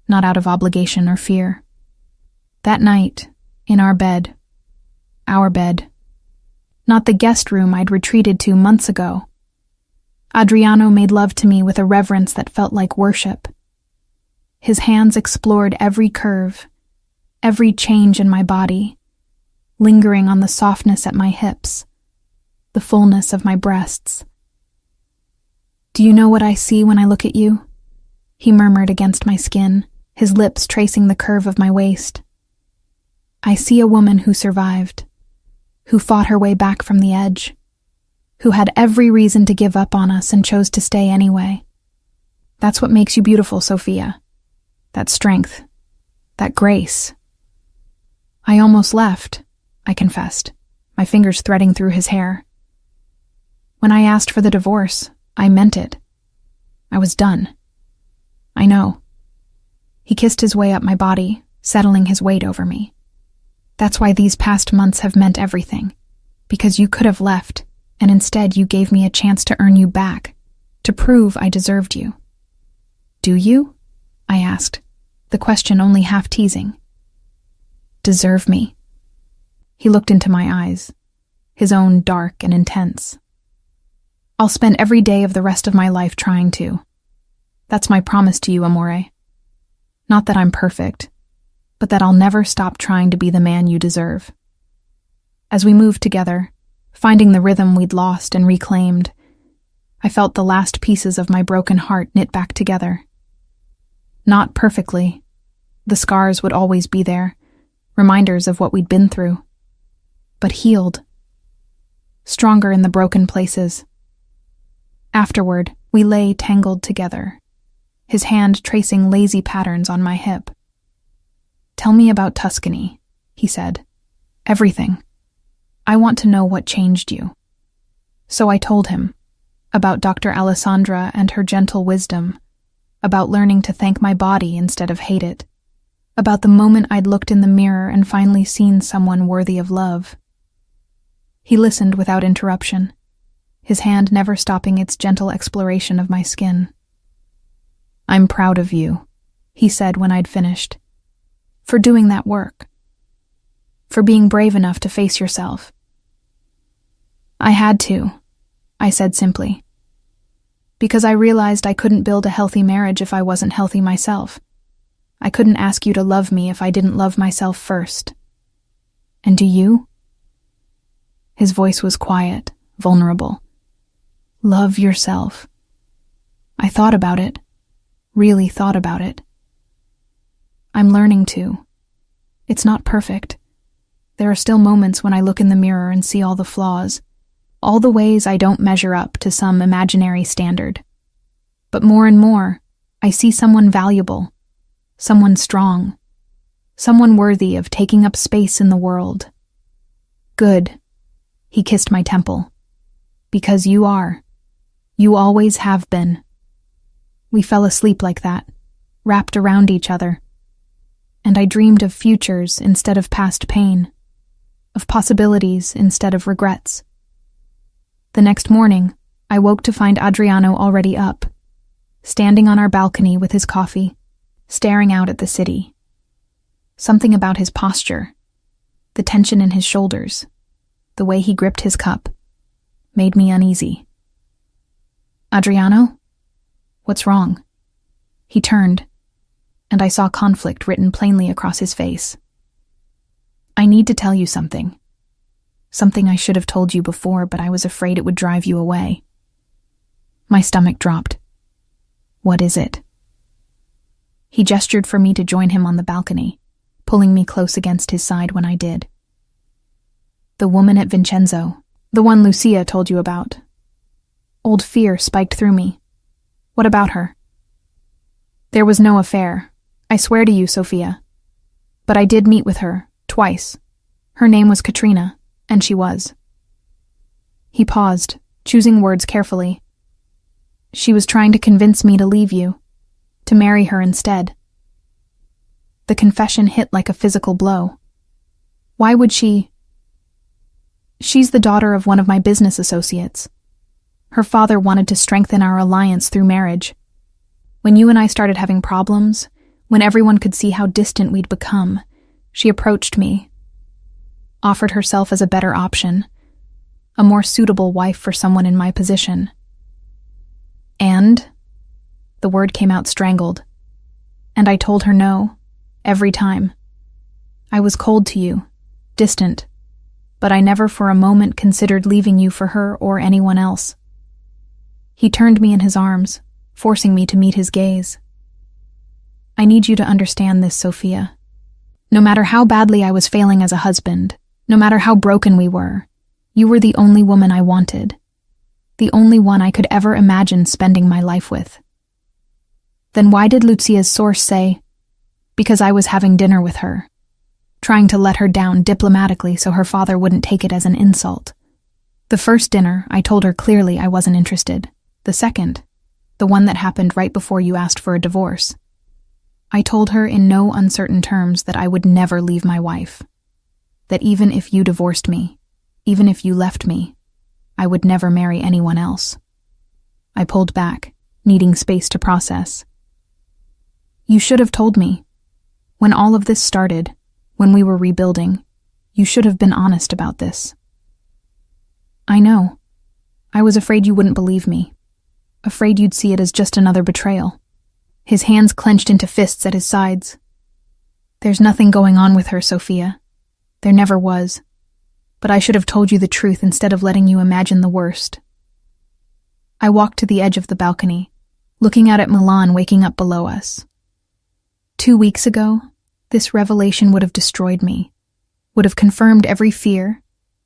not out of obligation or fear. That night, in our bed, not the guest room I'd retreated to months ago, Adriano made love to me with a reverence that felt like worship. His hands explored every curve, every change in my body, lingering on the softness at my hips, the fullness of my breasts. "Do you know what I see when I look at you?" he murmured against my skin, his lips tracing the curve of my waist. "I see a woman who survived, who fought her way back from the edge, who had every reason to give up on us and chose to stay anyway. That's what makes you beautiful, Sophia. That strength, that grace." "I almost left," I confessed, my fingers threading through his hair. "When I asked for the divorce, I meant it. I was done." "I know." He kissed his way up my body, settling his weight over me. "That's why these past months have meant everything. Because you could have left, and instead you gave me a chance to earn you back, to prove I deserved you." "Do you?" I asked, the question only half teasing. "Deserve me?" He looked into my eyes, his own dark and intense. "I'll spend every day of the rest of my life trying to. That's my promise to you, amore. Not that I'm perfect, but that I'll never stop trying to be the man you deserve." As we moved together, finding the rhythm we'd lost and reclaimed, I felt the last pieces of my broken heart knit back together. Not perfectly. The scars would always be there, reminders of what we'd been through. But healed. Stronger in the broken places. Afterward, we lay tangled together, his hand tracing lazy patterns on my hip. "Tell me about Tuscany," he said. "Everything. I want to know what changed you." So I told him about Dr. Alessandra and her gentle wisdom, about learning to thank my body instead of hate it, about the moment I'd looked in the mirror and finally seen someone worthy of love. He listened without interruption, his hand never stopping its gentle exploration of my skin. "I'm proud of you," he said when I'd finished, "for doing that work, for being brave enough to face yourself." "I had to," I said simply, "because I realized I couldn't build a healthy marriage if I wasn't healthy myself. I couldn't ask you to love me if I didn't love myself first. And do you?" His voice was quiet, vulnerable. "Love yourself." I thought about it, really thought about it. "I'm learning to. It's not perfect. There are still moments when I look in the mirror and see all the flaws, all the ways I don't measure up to some imaginary standard. But more and more, I see someone valuable, someone strong, someone worthy of taking up space in the world." "Good," he kissed my temple. "Because you are. You always have been." We fell asleep like that, wrapped around each other. And I dreamed of futures instead of past pain, of possibilities instead of regrets. The next morning, I woke to find Adriano already up, standing on our balcony with his coffee, staring out at the city. Something about his posture, the tension in his shoulders, the way he gripped his cup, made me uneasy. "Adriano? What's wrong?" He turned, and I saw conflict written plainly across his face. "I need to tell you something. Something I should have told you before, but I was afraid it would drive you away." My stomach dropped. "What is it?" He gestured for me to join him on the balcony, pulling me close against his side when I did. "The woman at Vincenzo, the one Lucia told you about." Old fear spiked through me. "What about her?" "There was no affair. I swear to you, Sophia. But I did meet with her, twice. Her name was Katrina, and she was." He paused, choosing words carefully. "She was trying to convince me to leave you, to marry her instead." The confession hit like a physical blow. "Why would she?" "She's the daughter of one of my business associates. Her father wanted to strengthen our alliance through marriage. When you and I started having problems, when everyone could see how distant we'd become, she approached me, offered herself as a better option, a more suitable wife for someone in my position. And the word came out strangled, and I told her no, every time. I was cold to you, distant, but I never for a moment considered leaving you for her or anyone else. He turned me in his arms, forcing me to meet his gaze. I need you to understand this, Sophia. No matter how badly I was failing as a husband, no matter how broken we were, you were the only woman I wanted, the only one I could ever imagine spending my life with. Then why did Lucia's source say, because I was having dinner with her, trying to let her down diplomatically so her father wouldn't take it as an insult? The first dinner, I told her clearly I wasn't interested. The second, the one that happened right before you asked for a divorce, I told her in no uncertain terms that I would never leave my wife, that even if you divorced me, even if you left me, I would never marry anyone else. I pulled back, needing space to process. You should have told me. When all of this started, when we were rebuilding, you should have been honest about this. I know. I was afraid you wouldn't believe me, afraid you'd see it as just another betrayal. His hands clenched into fists at his sides. There's nothing going on with her, Sophia. There never was. But I should have told you the truth instead of letting you imagine the worst. I walked to the edge of the balcony, looking out at Milan waking up below us. 2 weeks ago, this revelation would have destroyed me, would have confirmed every fear,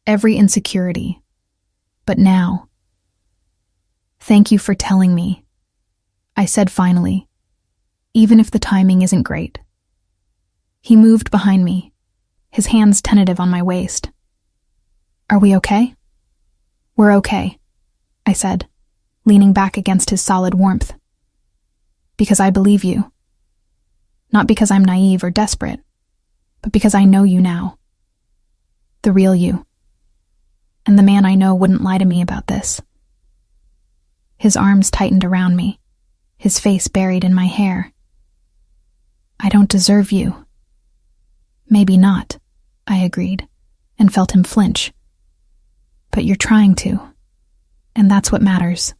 every insecurity. But now, thank you for telling me, I said finally, even if the timing isn't great. He moved behind me, his hands tentative on my waist. Are we okay? We're okay, I said, leaning back against his solid warmth. Because I believe you. Not because I'm naive or desperate, but because I know you now. The real you. And the man I know wouldn't lie to me about this. His arms tightened around me, his face buried in my hair. I don't deserve you. Maybe not, I agreed, and felt him flinch. But you're trying to, and that's what matters.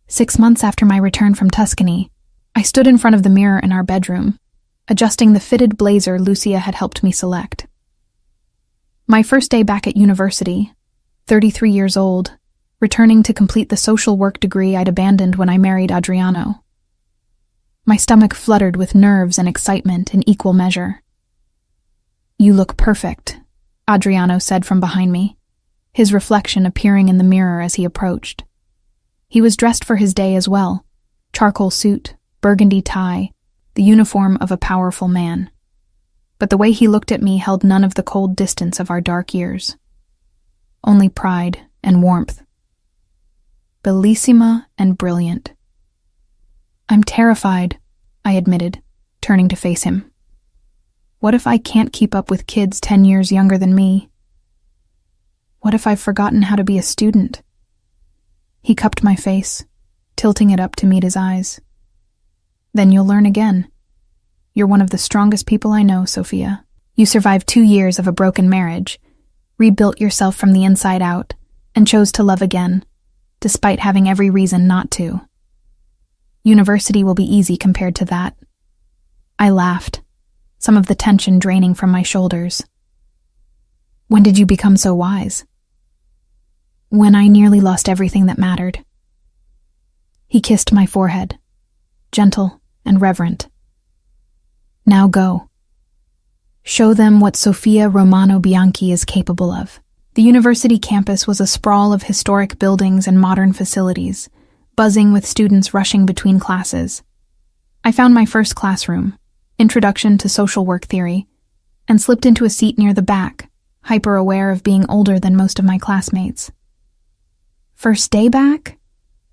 6 months after my return from Tuscany, I stood in front of the mirror in our bedroom, adjusting the fitted blazer Lucia had helped me select. My first day back at university, 33 years old, returning to complete the social work degree I'd abandoned when I married Adriano. My stomach fluttered with nerves and excitement in equal measure. You look perfect, Adriano said from behind me, his reflection appearing in the mirror as he approached. He was dressed for his day as well, charcoal suit, burgundy tie, the uniform of a powerful man. But the way he looked at me held none of the cold distance of our dark years. Only pride and warmth. Bellissima and brilliant. I'm terrified, I admitted, turning to face him. What if I can't keep up with kids 10 years younger than me? What if I've forgotten how to be a student? He cupped my face, tilting it up to meet his eyes. Then you'll learn again. You're one of the strongest people I know, Sophia. You survived 2 years of a broken marriage, rebuilt yourself from the inside out, and chose to love again, despite having every reason not to. University will be easy compared to that. I laughed, some of the tension draining from my shoulders. When did you become so wise? When I nearly lost everything that mattered. He kissed my forehead, gentle and reverent. Now go. Show them what Sofia Romano Bianchi is capable of. The university campus was a sprawl of historic buildings and modern facilities, buzzing with students rushing between classes. I found my first classroom, Introduction to Social Work Theory, and slipped into a seat near the back, hyper-aware of being older than most of my classmates. First day back?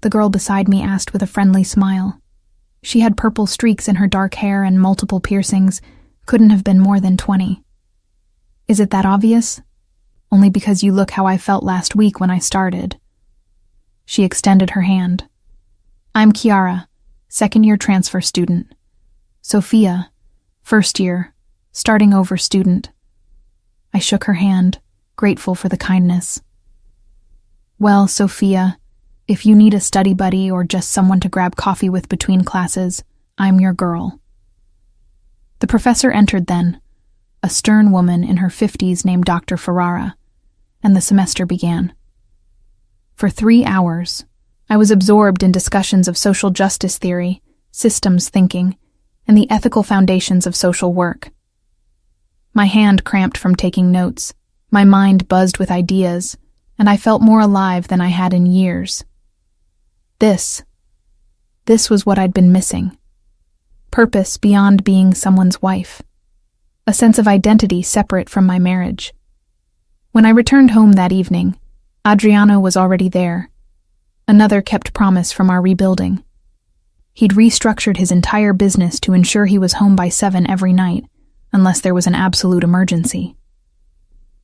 The girl beside me asked with a friendly smile. She had purple streaks in her dark hair and multiple piercings, couldn't have been more than 20. Is it that obvious? Only because you look how I felt last week when I started. She extended her hand. I'm Chiara, second-year transfer student. Sophia, first year, starting over student. I shook her hand, grateful for the kindness. Well, Sophia, if you need a study buddy or just someone to grab coffee with between classes, I'm your girl. The professor entered then, a stern woman in her 50s named Dr. Ferrara, and the semester began. For 3 hours, I was absorbed in discussions of social justice theory, systems thinking, and the ethical foundations of social work. My hand cramped from taking notes, my mind buzzed with ideas, and I felt more alive than I had in years. This was what I'd been missing. Purpose beyond being someone's wife. A sense of identity separate from my marriage. When I returned home that evening, Adriano was already there. Another kept promise from our rebuilding. He'd restructured his entire business to ensure he was home by 7 every night, unless there was an absolute emergency.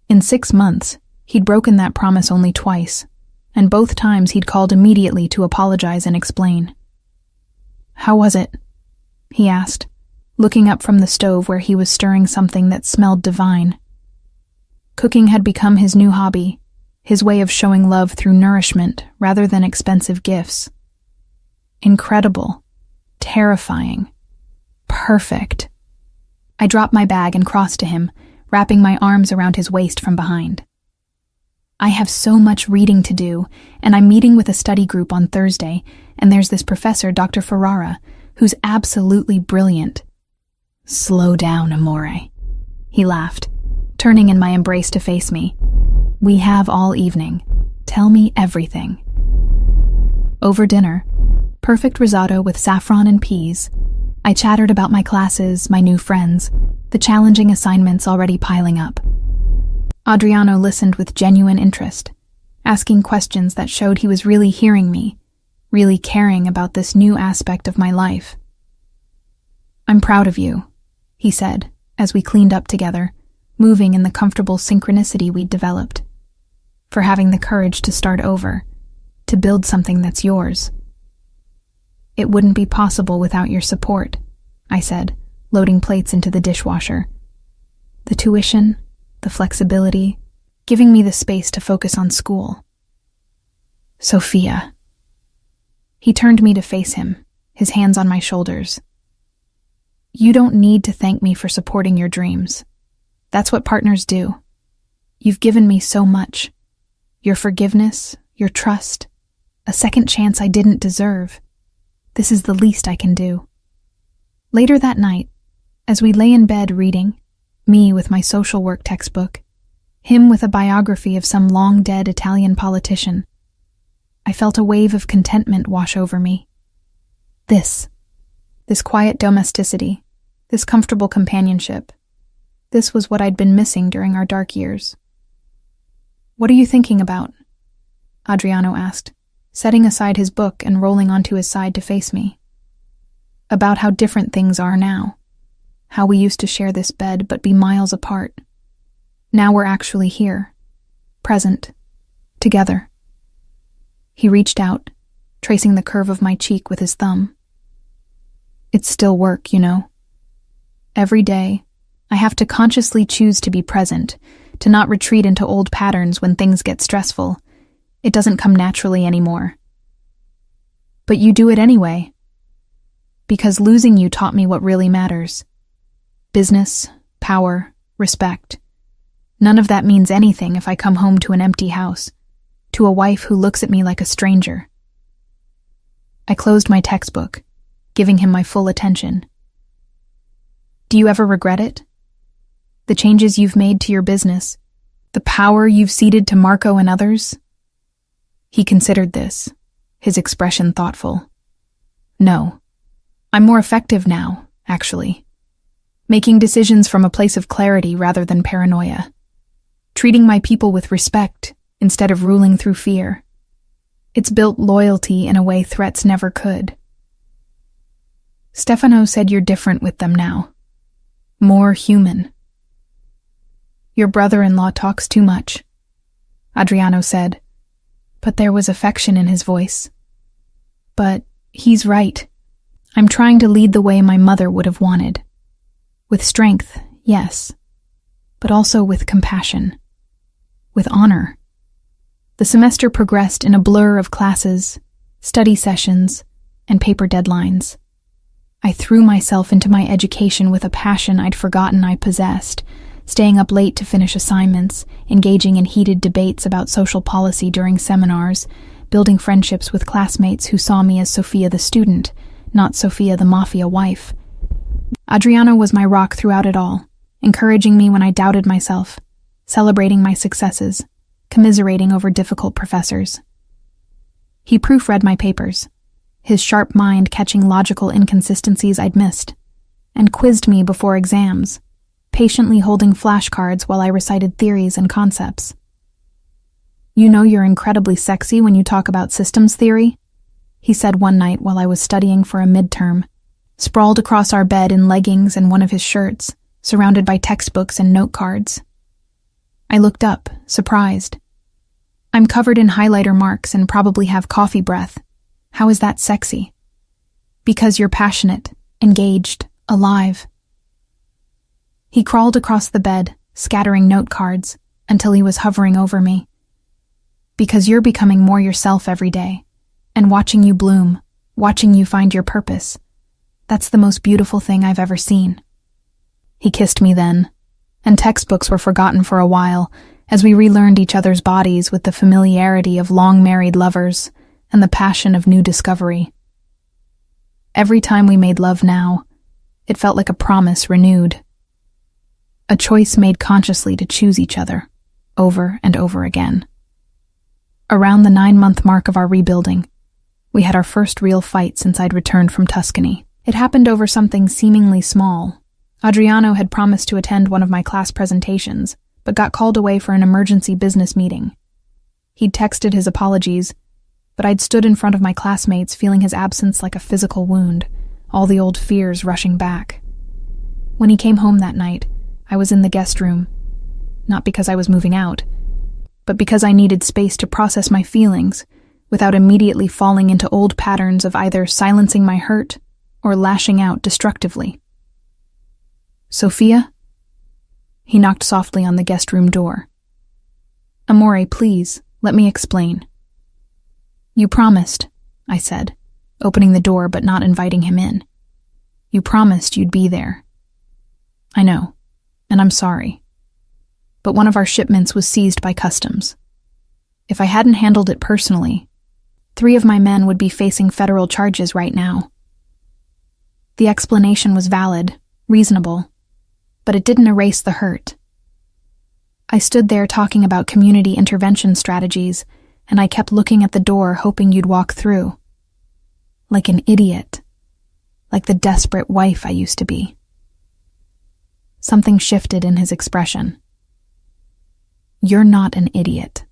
In 6 months, he'd broken that promise only twice, and both times he'd called immediately to apologize and explain. "How was it?" he asked, looking up from the stove where he was stirring something that smelled divine. Cooking had become his new hobby, his way of showing love through nourishment rather than expensive gifts. Incredible, terrifying, perfect. I dropped my bag and crossed to him, wrapping my arms around his waist from behind. "I have so much reading to do, and I'm meeting with a study group on Thursday, and there's this professor, Dr. Ferrara, who's absolutely brilliant." "Slow down, amore," he laughed, turning in my embrace to face me. "We have all evening. Tell me everything." Over dinner, perfect risotto with saffron and peas, I chattered about my classes, my new friends, the challenging assignments already piling up. Adriano listened with genuine interest, asking questions that showed he was really hearing me, really caring about this new aspect of my life. "I'm proud of you," he said, as we cleaned up together, moving in the comfortable synchronicity we'd developed, "for having the courage to start over, to build something that's yours." "It wouldn't be possible without your support," I said, loading plates into the dishwasher. "The tuition, the flexibility, giving me the space to focus on school." "Sophia." He turned me to face him, his hands on my shoulders. "You don't need to thank me for supporting your dreams. That's what partners do. You've given me so much. Your forgiveness, your trust, a second chance I didn't deserve. This is the least I can do." Later that night, as we lay in bed reading, me with my social work textbook, him with a biography of some long-dead Italian politician, I felt a wave of contentment wash over me. This quiet domesticity, this comfortable companionship, this was what I'd been missing during our dark years. "What are you thinking about?" Adriano asked, setting aside his book and rolling onto his side to face me. "About how different things are now. How we used to share this bed but be miles apart. Now we're actually here, present, together." He reached out, tracing the curve of my cheek with his thumb. "It's still work, you know. Every day, I have to consciously choose to be present, to not retreat into old patterns when things get stressful. It doesn't come naturally anymore. But you do it anyway. Because losing you taught me what really matters. Business, power, respect. None of that means anything if I come home to an empty house, to a wife who looks at me like a stranger." I closed my textbook, giving him my full attention. "Do you ever regret it? The changes you've made to your business, the power you've ceded to Marco and others?" He considered this, his expression thoughtful. "No. I'm more effective now, actually. Making decisions from a place of clarity rather than paranoia. Treating my people with respect instead of ruling through fear. It's built loyalty in a way threats never could." "Stefano said you're different with them now. More human." "Your brother-in-law talks too much," Adriano said, but there was affection in his voice. "But he's right. I'm trying to lead the way my mother would have wanted. With strength, yes, but also with compassion. With honor. The semester progressed in a blur of classes, study sessions, and paper deadlines. I threw myself into my education with a passion I'd forgotten I possessed, staying up late to finish assignments, engaging in heated debates about social policy during seminars, building friendships with classmates who saw me as Sophia the student, not Sophia the Mafia wife. Adriano was my rock throughout it all, encouraging me when I doubted myself, celebrating my successes, commiserating over difficult professors. He proofread my papers, his sharp mind catching logical inconsistencies I'd missed, and quizzed me before exams, patiently holding flashcards while I recited theories and concepts. "You know you're incredibly sexy when you talk about systems theory," he said one night while I was studying for a midterm, sprawled across our bed in leggings and one of his shirts, surrounded by textbooks and note cards. I looked up, surprised. "I'm covered in highlighter marks and probably have coffee breath. How is that sexy?" "Because you're passionate, engaged, alive." He crawled across the bed, scattering note cards, until he was hovering over me. "Because you're becoming more yourself every day, and watching you bloom, watching you find your purpose. That's the most beautiful thing I've ever seen." He kissed me then, and textbooks were forgotten for a while as we relearned each other's bodies with the familiarity of long-married lovers and the passion of new discovery. Every time we made love now, it felt like a promise renewed. A choice made consciously to choose each other, over and over again. Around the 9-month mark of our rebuilding, we had our first real fight since I'd returned from Tuscany. It happened over something seemingly small. Adriano had promised to attend one of my class presentations, but got called away for an emergency business meeting. He'd texted his apologies, but I'd stood in front of my classmates feeling his absence like a physical wound, all the old fears rushing back. When he came home that night, I was in the guest room, not because I was moving out, but because I needed space to process my feelings without immediately falling into old patterns of either silencing my hurt or lashing out destructively. "Sophia?" He knocked softly on the guest room door. "Amore, please, let me explain." "You promised," I said, opening the door but not inviting him in. "You promised you'd be there." "I know, and I'm sorry. But one of our shipments was seized by customs. If I hadn't handled it personally, 3 of my men would be facing federal charges right now." The explanation was valid, reasonable, but it didn't erase the hurt. I stood there talking about community intervention strategies, and I kept looking at the door hoping you'd walk through. Like an idiot. Like the desperate wife I used to be. Something shifted in his expression. "You're not an idiot.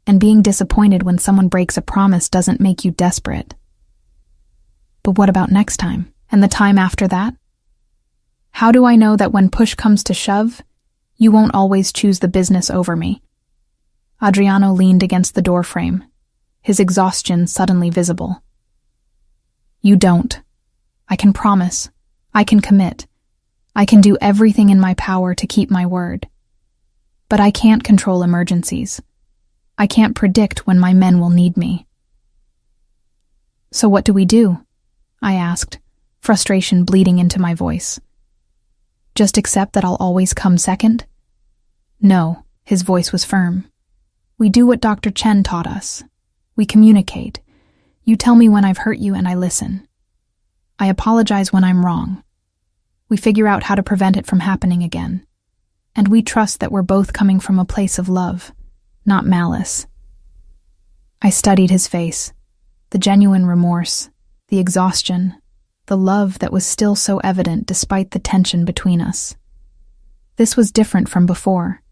And being disappointed when someone breaks a promise doesn't make you desperate. But what about next time? And the time after that? How do I know that when push comes to shove, you won't always choose the business over me?" Adriano leaned against the doorframe, his exhaustion suddenly visible. "You don't. I can promise. I can commit. I can do everything in my power to keep my word. But I can't control emergencies. I can't predict when my men will need me." "So what do we do?" I asked, frustration bleeding into my voice. "Just accept that I'll always come second?" "No," his voice was firm. "We do what Dr. Chen taught us. We communicate. You tell me when I've hurt you and I listen. I apologize when I'm wrong. We figure out how to prevent it from happening again. And we trust that we're both coming from a place of love, not malice." I studied his face, the genuine remorse, the exhaustion, the love that was still so evident despite the tension between us. This was different from before.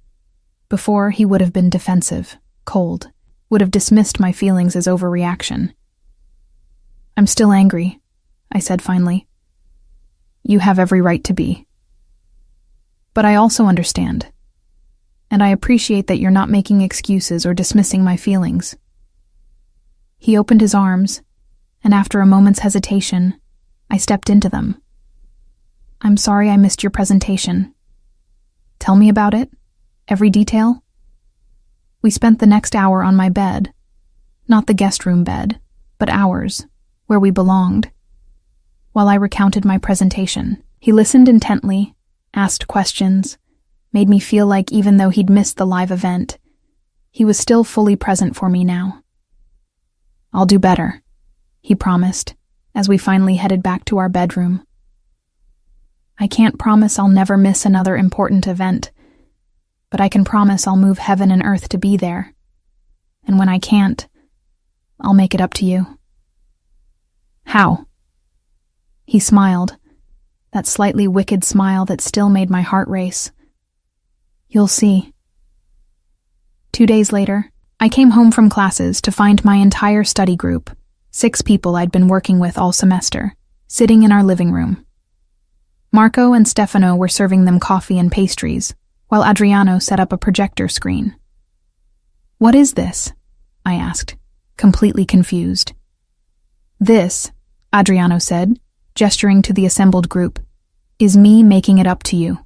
Before, he would have been defensive, cold, would have dismissed my feelings as overreaction. "I'm still angry," I said finally. "You have every right to be. But I also understand. And I appreciate that you're not making excuses or dismissing my feelings." He opened his arms, and after a moment's hesitation, I stepped into them. "I'm sorry I missed your presentation. Tell me about it? Every detail?" We spent the next hour on my bed. Not the guest room bed, but ours, where we belonged. While I recounted my presentation, he listened intently, asked questions, made me feel like even though he'd missed the live event, he was still fully present for me now. "I'll do better," he promised, as we finally headed back to our bedroom. I can't promise I'll never miss another important event, but I can promise I'll move heaven and earth to be there. And when I can't, I'll make it up to you. "How?" He smiled, that slightly wicked smile that still made my heart race. "You'll see." 2 days later, I came home from classes to find my entire study group, 6 people I'd been working with all semester, sitting in our living room. Marco and Stefano were serving them coffee and pastries, while Adriano set up a projector screen. "What is this?" I asked, completely confused. "This," Adriano said, gesturing to the assembled group, "is me making it up to you.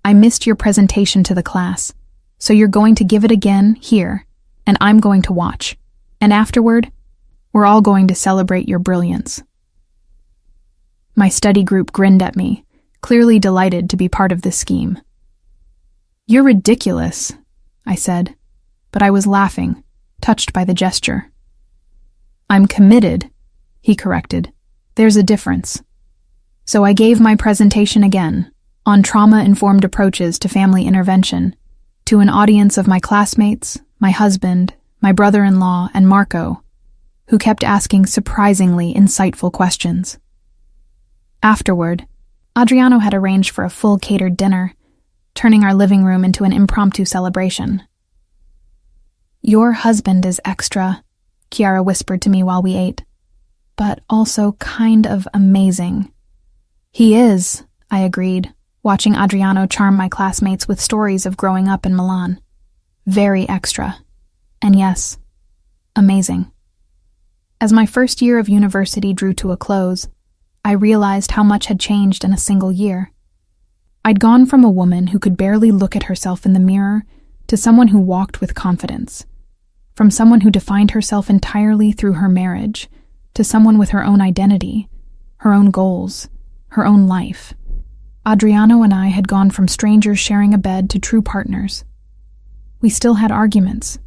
I missed your presentation to the class, so you're going to give it again here, and I'm going to watch. And afterward, we're all going to celebrate your brilliance." My study group grinned at me, clearly delighted to be part of this scheme. "You're ridiculous," I said, but I was laughing, touched by the gesture. "I'm committed," he corrected. "There's a difference." So I gave my presentation again, on trauma-informed approaches to family intervention, to an audience of my classmates, my husband, my brother-in-law, and Marco, who kept asking surprisingly insightful questions. Afterward, Adriano had arranged for a full catered dinner, turning our living room into an impromptu celebration. "Your husband is extra," Chiara whispered to me while we ate, "but also kind of amazing." "He is," I agreed, watching Adriano charm my classmates with stories of growing up in Milan. "Very extra. And yes, amazing." As my first year of university drew to a close, I realized how much had changed in a single year. I'd gone from a woman who could barely look at herself in the mirror to someone who walked with confidence, from someone who defined herself entirely through her marriage to someone with her own identity, her own goals, her own life. Adriano and I had gone from strangers sharing a bed to true partners. We still had arguments,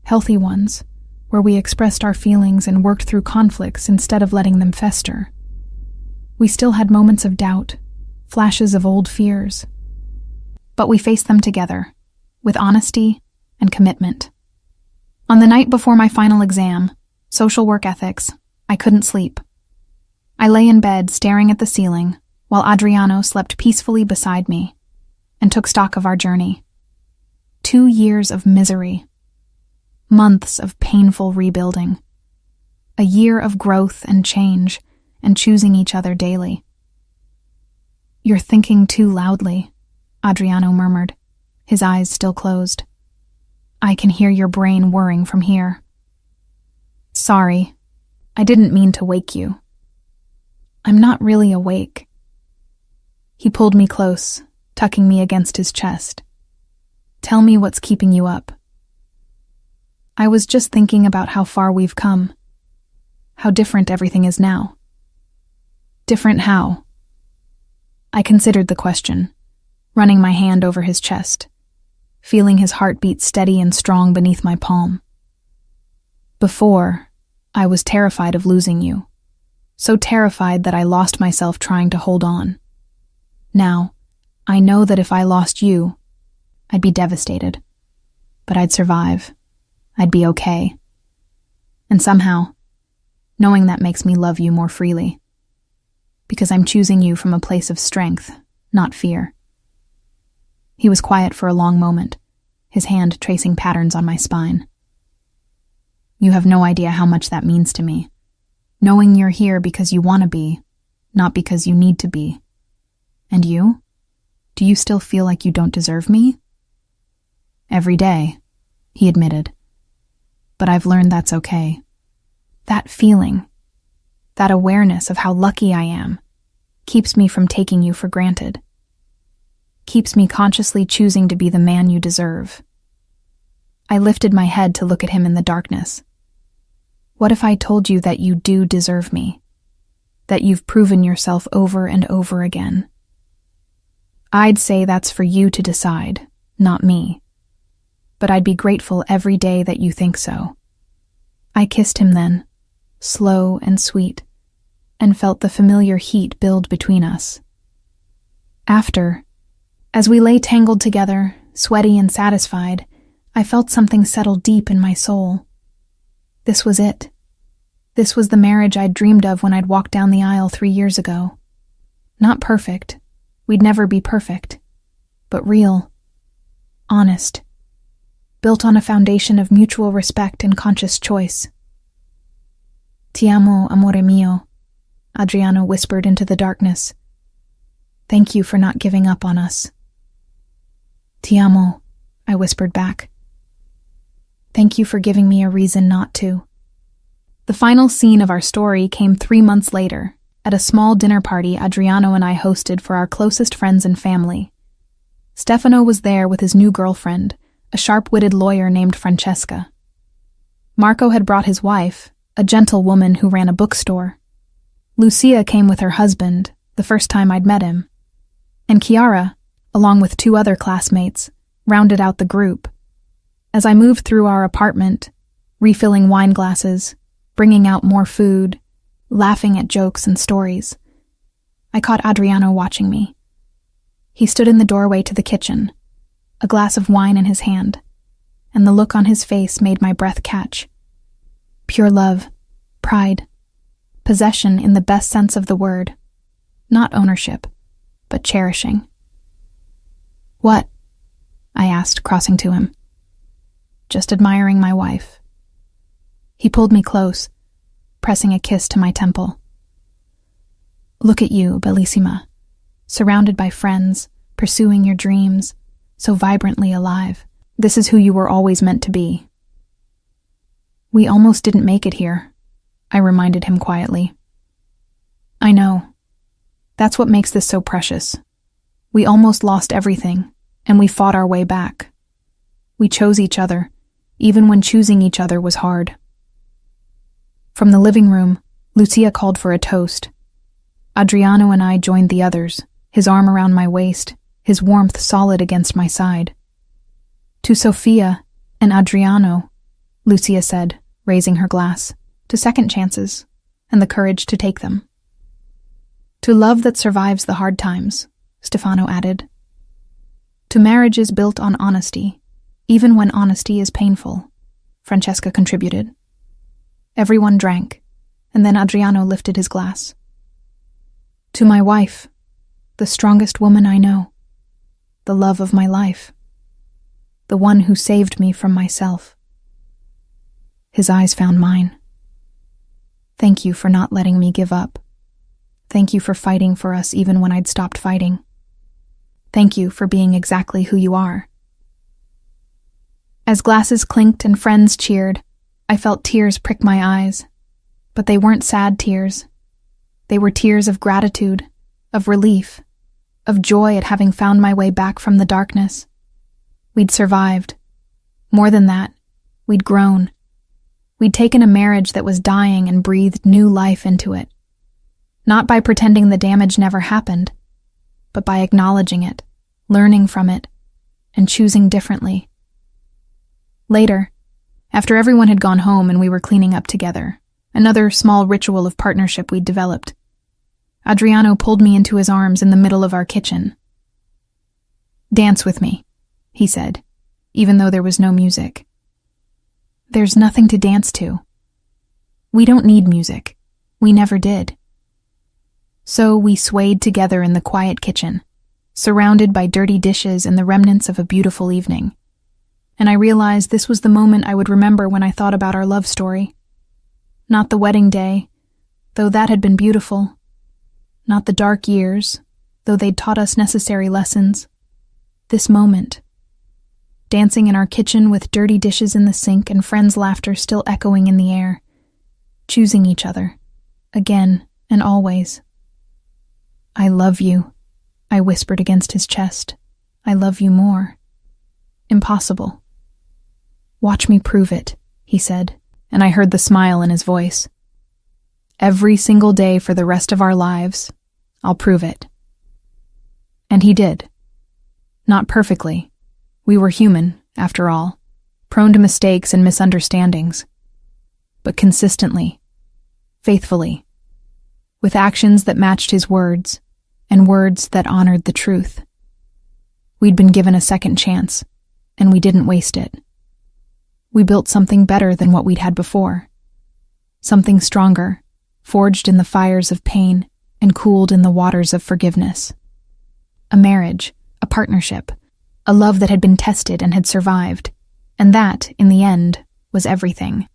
healthy ones, where we expressed our feelings and worked through conflicts instead of letting them fester. We still had moments of doubt, flashes of old fears. But we faced them together, with honesty and commitment. On the night before my final exam, social work ethics, I couldn't sleep. I lay in bed staring at the ceiling while Adriano slept peacefully beside me and took stock of our journey. 2 years of misery. Months of painful rebuilding. A year of growth and change and choosing each other daily. "You're thinking too loudly," Adriano murmured, his eyes still closed. "I can hear your brain whirring from here." "Sorry, I didn't mean to wake you." "I'm not really awake." He pulled me close, tucking me against his chest. "Tell me what's keeping you up." "I was just thinking about how far we've come. How different everything is now." "Different how?" I considered the question, running my hand over his chest, feeling his heartbeat steady and strong beneath my palm. "Before, I was terrified of losing you. So terrified that I lost myself trying to hold on. Now, I know that if I lost you, I'd be devastated. But I'd survive. I'd be okay. And somehow, knowing that makes me love you more freely. Because I'm choosing you from a place of strength, not fear." He was quiet for a long moment, his hand tracing patterns on my spine. "You have no idea how much that means to me. Knowing you're here because you want to be, not because you need to be. And you? Do you still feel like you don't deserve me?" "Every day," he admitted. "But I've learned that's okay. That feeling, That awareness of how lucky I am keeps me from taking you for granted. Keeps me consciously choosing to be the man you deserve. I lifted my head to look at him in the darkness. What if I told you that you do deserve me? That you've proven yourself over and over again? I'd say that's for you to decide, not me. But I'd be grateful every day that you think so. I kissed him then, slow and sweet, and felt the familiar heat build between us. After, as we lay tangled together, sweaty and satisfied, I felt something settle deep in my soul. This was it. This was the marriage I'd dreamed of when I'd walked down the aisle 3 years ago. Not perfect. We'd never be perfect. But real. Honest. Built on a foundation of mutual respect and conscious choice. Ti amo, amore mio, Adriano whispered into the darkness. Thank you for not giving up on us. Ti amo, I whispered back. Thank you for giving me a reason not to. The final scene of our story came 3 months later, at a small dinner party Adriano and I hosted for our closest friends and family. Stefano was there with his new girlfriend, a sharp-witted lawyer named Francesca. Marco had brought his wife, a gentle woman who ran a bookstore. Lucia came with her husband, the first time I'd met him. And Chiara, along with 2 other classmates, rounded out the group. As I moved through our apartment, refilling wine glasses, bringing out more food, laughing at jokes and stories, I caught Adriano watching me. He stood in the doorway to the kitchen, a glass of wine in his hand, and the look on his face made my breath catch. Pure love, pride, possession in the best sense of the word. Not ownership, but cherishing. What? I asked, crossing to him. Just admiring my wife. He pulled me close, pressing a kiss to my temple. Look at you, bellissima, surrounded by friends, pursuing your dreams, so vibrantly alive. This is who you were always meant to be. We almost didn't make it here, I reminded him quietly. I know. That's what makes this so precious. We almost lost everything, and we fought our way back. We chose each other, even when choosing each other was hard. From the living room, Lucia called for a toast. Adriano and I joined the others, his arm around my waist, his warmth solid against my side. To Sofia and Adriano, Lucia said, raising her glass, to second chances, and the courage to take them. To love that survives the hard times, Stefano added. To marriages built on honesty, even when honesty is painful, Francesca contributed. Everyone drank, and then Adriano lifted his glass. To my wife, the strongest woman I know, the love of my life, the one who saved me from myself. His eyes found mine. Thank you for not letting me give up. Thank you for fighting for us even when I'd stopped fighting. Thank you for being exactly who you are. As glasses clinked and friends cheered, I felt tears prick my eyes. But they weren't sad tears. They were tears of gratitude, of relief, of joy at having found my way back from the darkness. We'd survived. More than that, we'd grown. We'd taken a marriage that was dying and breathed new life into it. Not by pretending the damage never happened, but by acknowledging it, learning from it, and choosing differently. Later, after everyone had gone home and we were cleaning up together, another small ritual of partnership we'd developed, Adriano pulled me into his arms in the middle of our kitchen. Dance with me, he said, even though there was no music. There's nothing to dance to. We don't need music. We never did. So we swayed together in the quiet kitchen, surrounded by dirty dishes and the remnants of a beautiful evening. And I realized this was the moment I would remember when I thought about our love story. Not the wedding day, though that had been beautiful. Not the dark years, though they'd taught us necessary lessons. This moment. Dancing in our kitchen with dirty dishes in the sink and friends' laughter still echoing in the air. Choosing each other. again and always. I love you, I whispered against his chest. I love you more. Impossible. Watch me prove it, he said, and I heard the smile in his voice. Every single day for the rest of our lives, I'll prove it. And he did. Not perfectly. We were human, after all, prone to mistakes and misunderstandings. But consistently, faithfully, with actions that matched his words, and words that honored the truth. We'd been given a second chance, and we didn't waste it. We built something better than what we'd had before. Something stronger, forged in the fires of pain and cooled in the waters of forgiveness. A marriage, a partnership, a love that had been tested and had survived, and that, in the end, was everything.